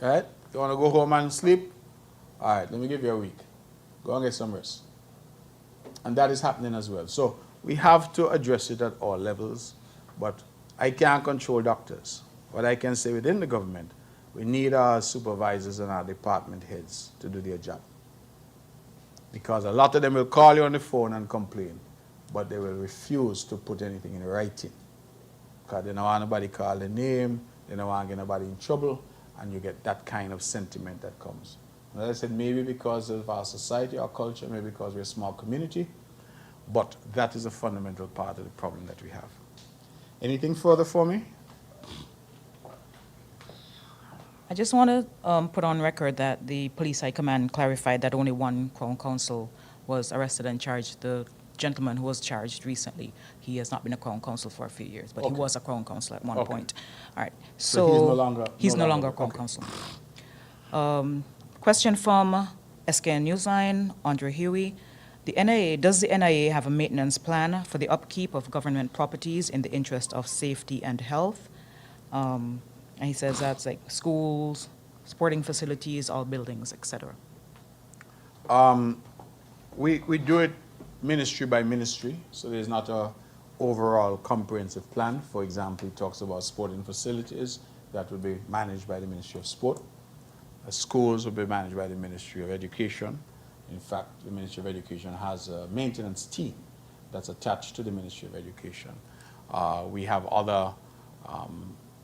All right? You want to go home and sleep? All right, let me give you a week. Go and get some rest. And that is happening as well. So we have to address it at all levels, but I can't control doctors. What I can say within the government, we need our supervisors and our department heads to do their job. Because a lot of them will call you on the phone and complain, but they will refuse to put anything in writing. Because they don't want nobody call their name, they don't want to get nobody in trouble, and you get that kind of sentiment that comes. And as I said, maybe because of our society, our culture, maybe because we're a small community, but that is a fundamental part of the problem that we have. Anything further for me? I just want to put on record that the police high command clarified that only one Crown Counsel was arrested and charged. The gentleman who was charged recently, he has not been a Crown Counsel for a few years, but he was a Crown Counsel at one point. All right. So he's no longer a Crown Counsel. Question from SKN Newsline, Andre Huey. Does the NIA have a maintenance plan for the upkeep of government properties in the interest of safety and health? And he says that's like schools, sporting facilities, all buildings, etc. We do it ministry by ministry, so there's not an overall comprehensive plan. For example, he talks about sporting facilities that will be managed by the Ministry of Sport. Schools will be managed by the Ministry of Education. In fact, the Ministry of Education has a maintenance team that's attached to the Ministry of Education. We have other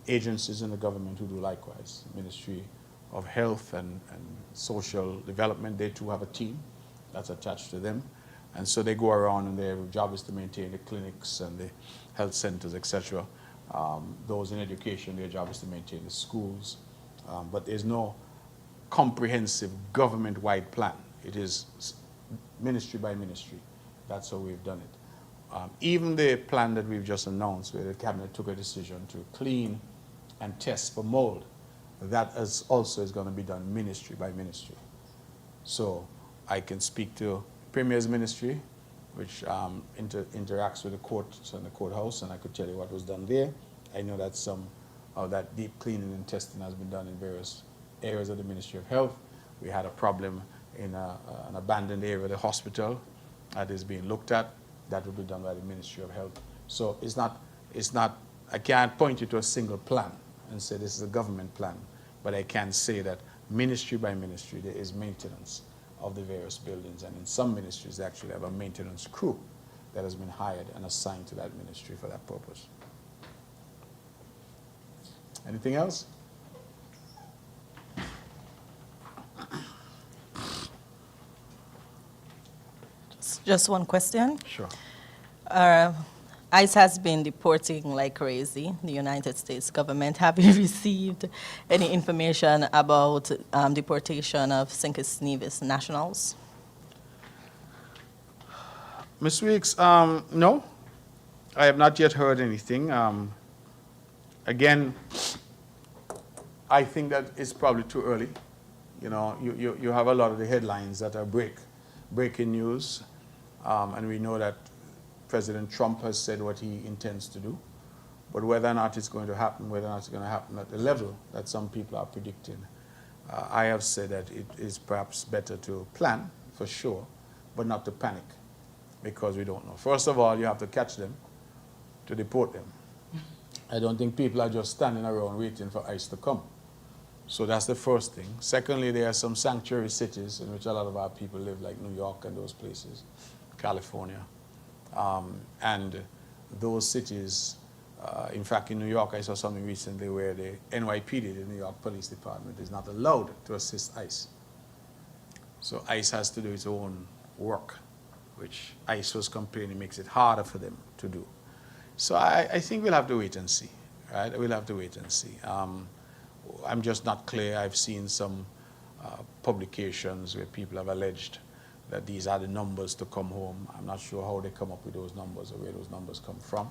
agencies in the government who do likewise. Ministry of Health and Social Development, they too have a team that's attached to them. And so they go around and their job is to maintain the clinics and the health centers, etc. Those in education, their job is to maintain the schools. But there's no comprehensive government-wide plan. It is ministry by ministry. That's how we've done it. Even the plan that we've just announced, where the cabinet took a decision to clean and test for mold, that also is going to be done ministry by ministry. So I can speak to Premier's ministry, which interacts with the courts and the courthouse, and I could tell you what was done there. I know that some of that deep cleaning and testing has been done in various areas of the Ministry of Health. We had a problem in an abandoned area of the hospital that is being looked at. That will be done by the Ministry of Health. So it's not, I can't point you to a single plan and say this is a government plan, but I can say that ministry by ministry there is maintenance of the various buildings, and in some ministries they actually have a maintenance crew that has been hired and assigned to that ministry for that purpose. Anything else? Just one question. Sure. ICE has been deporting like crazy, the United States government. Have you received any information about deportation of St. Kitts Nevis nationals? Ms. Weeks, no. I have not yet heard anything. Again, I think that it's probably too early. You know, you have a lot of the headlines that are breaking news, and we know that President Trump has said what he intends to do, but whether or not it's going to happen, whether or not it's going to happen at the level that some people are predicting, I have said that it is perhaps better to plan, for sure, but not to panic, because we don't know. First of all, you have to catch them to deport them. I don't think people are just standing around waiting for ICE to come. So that's the first thing. Secondly, there are some sanctuary cities in which a lot of our people live, like New York and those places, California. And those cities, in fact, in New York, I saw something recently where the NYPD, the New York Police Department, is not allowed to assist ICE. So ICE has to do its own work, which ICE was complaining makes it harder for them to do. So I think we'll have to wait and see, right? We'll have to wait and see. I'm just not clear. I've seen some publications where people have alleged that these are the numbers to come home. I'm not sure how they come up with those numbers or where those numbers come from.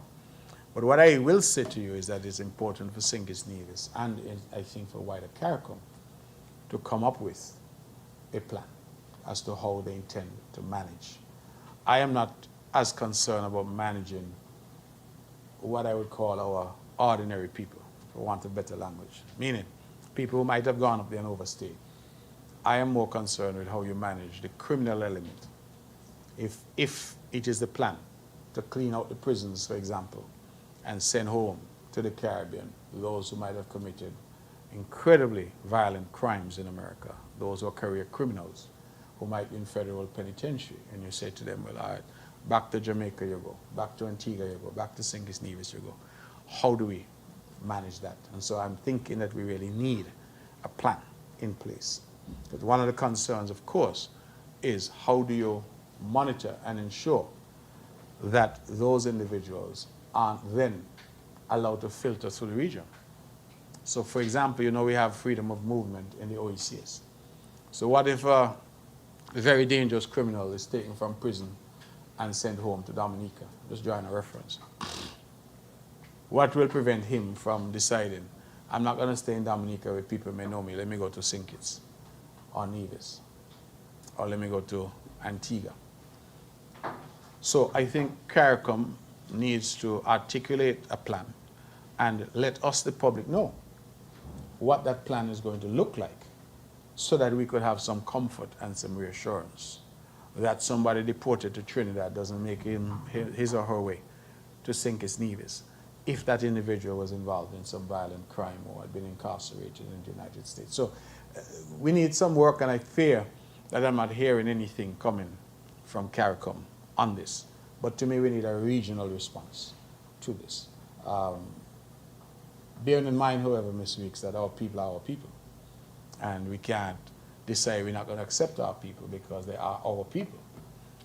But what I will say to you is that it's important for St. Kitts Nevis and I think for wider CARICOM to come up with a plan as to how they intend to manage. I am not as concerned about managing what I would call our ordinary people, for want of better language, meaning people who might have gone up there and overstayed. I am more concerned with how you manage the criminal element. If it is the plan to clean out the prisons, for example, and send home to the Caribbean those who might have committed incredibly violent crimes in America, those who are career criminals, who might be in federal penitentiary, and you say to them, well, all right, back to Jamaica you go, back to Antigua you go, back to St. Kitts Nevis you go. How do we manage that? And so I'm thinking that we really need a plan in place. But one of the concerns, of course, is how do you monitor and ensure that those individuals aren't then allowed to filter through the region. So, for example, you know, we have freedom of movement in the OECS. So what if a very dangerous criminal is taken from prison and sent home to Dominica? Just drawing a reference. What will prevent him from deciding, I'm not going to stay in Dominica where people may know me, let me go to St. Kitts or Nevis, or let me go to Antigua. So I think CARICOM needs to articulate a plan and let us, the public, know what that plan is going to look like so that we could have some comfort and some reassurance that somebody deported to Trinidad doesn't make his or her way to St. Kitts Nevis if that individual was involved in some violent crime or had been incarcerated in the United States. So we need some work, and I fear that I'm not hearing anything coming from CARICOM on this. But to me, we need a regional response to this. Bearing in mind, however, Ms. Weeks, that our people are our people. And we can't decide we're not going to accept our people because they are our people.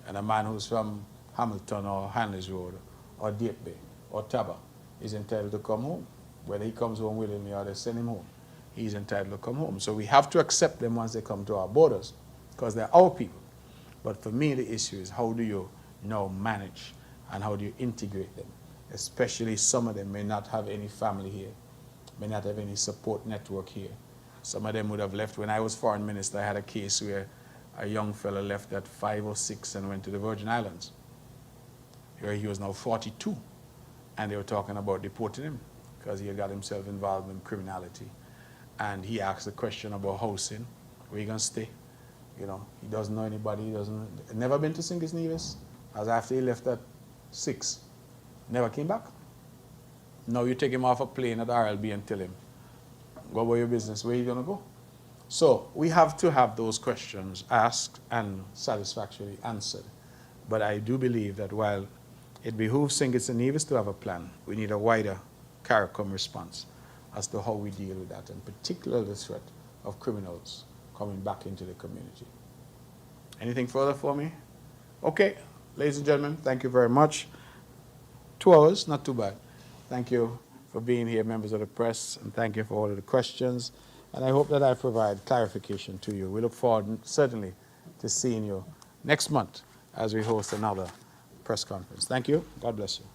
And a man who's from Hamilton or Hanley's Road or Deep Bay or Taba is entitled to come home. Whether he comes home willingly or they send him home, he's entitled to come home. So we have to accept them once they come to our borders because they're our people. But for me, the issue is how do you now manage and how do you integrate them? Especially some of them may not have any family here, may not have any support network here. Some of them would have left. When I was foreign minister, I had a case where a young fellow left at 5 or 6 and went to the Virgin Islands, where he was now 42. And they were talking about deporting him because he had got himself involved in criminality. And he asked the question about housing, where are you going to stay? You know, he doesn't know anybody, he doesn't, never been to St. Kitts Nevis. As after he left at 6, never came back. Now you take him off a plane at RLB and tell him, go about your business, where are you going to go? So we have to have those questions asked and satisfactorily answered. But I do believe that while it behooves St. Kitts and Nevis to have a plan, we need a wider CARICOM response as to how we deal with that, and particularly the threat of criminals coming back into the community. Anything further for me? Okay, ladies and gentlemen, thank you very much. 2 hours, not too bad. Thank you for being here, members of the press, and thank you for all of the questions. And I hope that I provide clarification to you. We look forward, certainly, to seeing you next month as we host another press conference. Thank you. God bless you.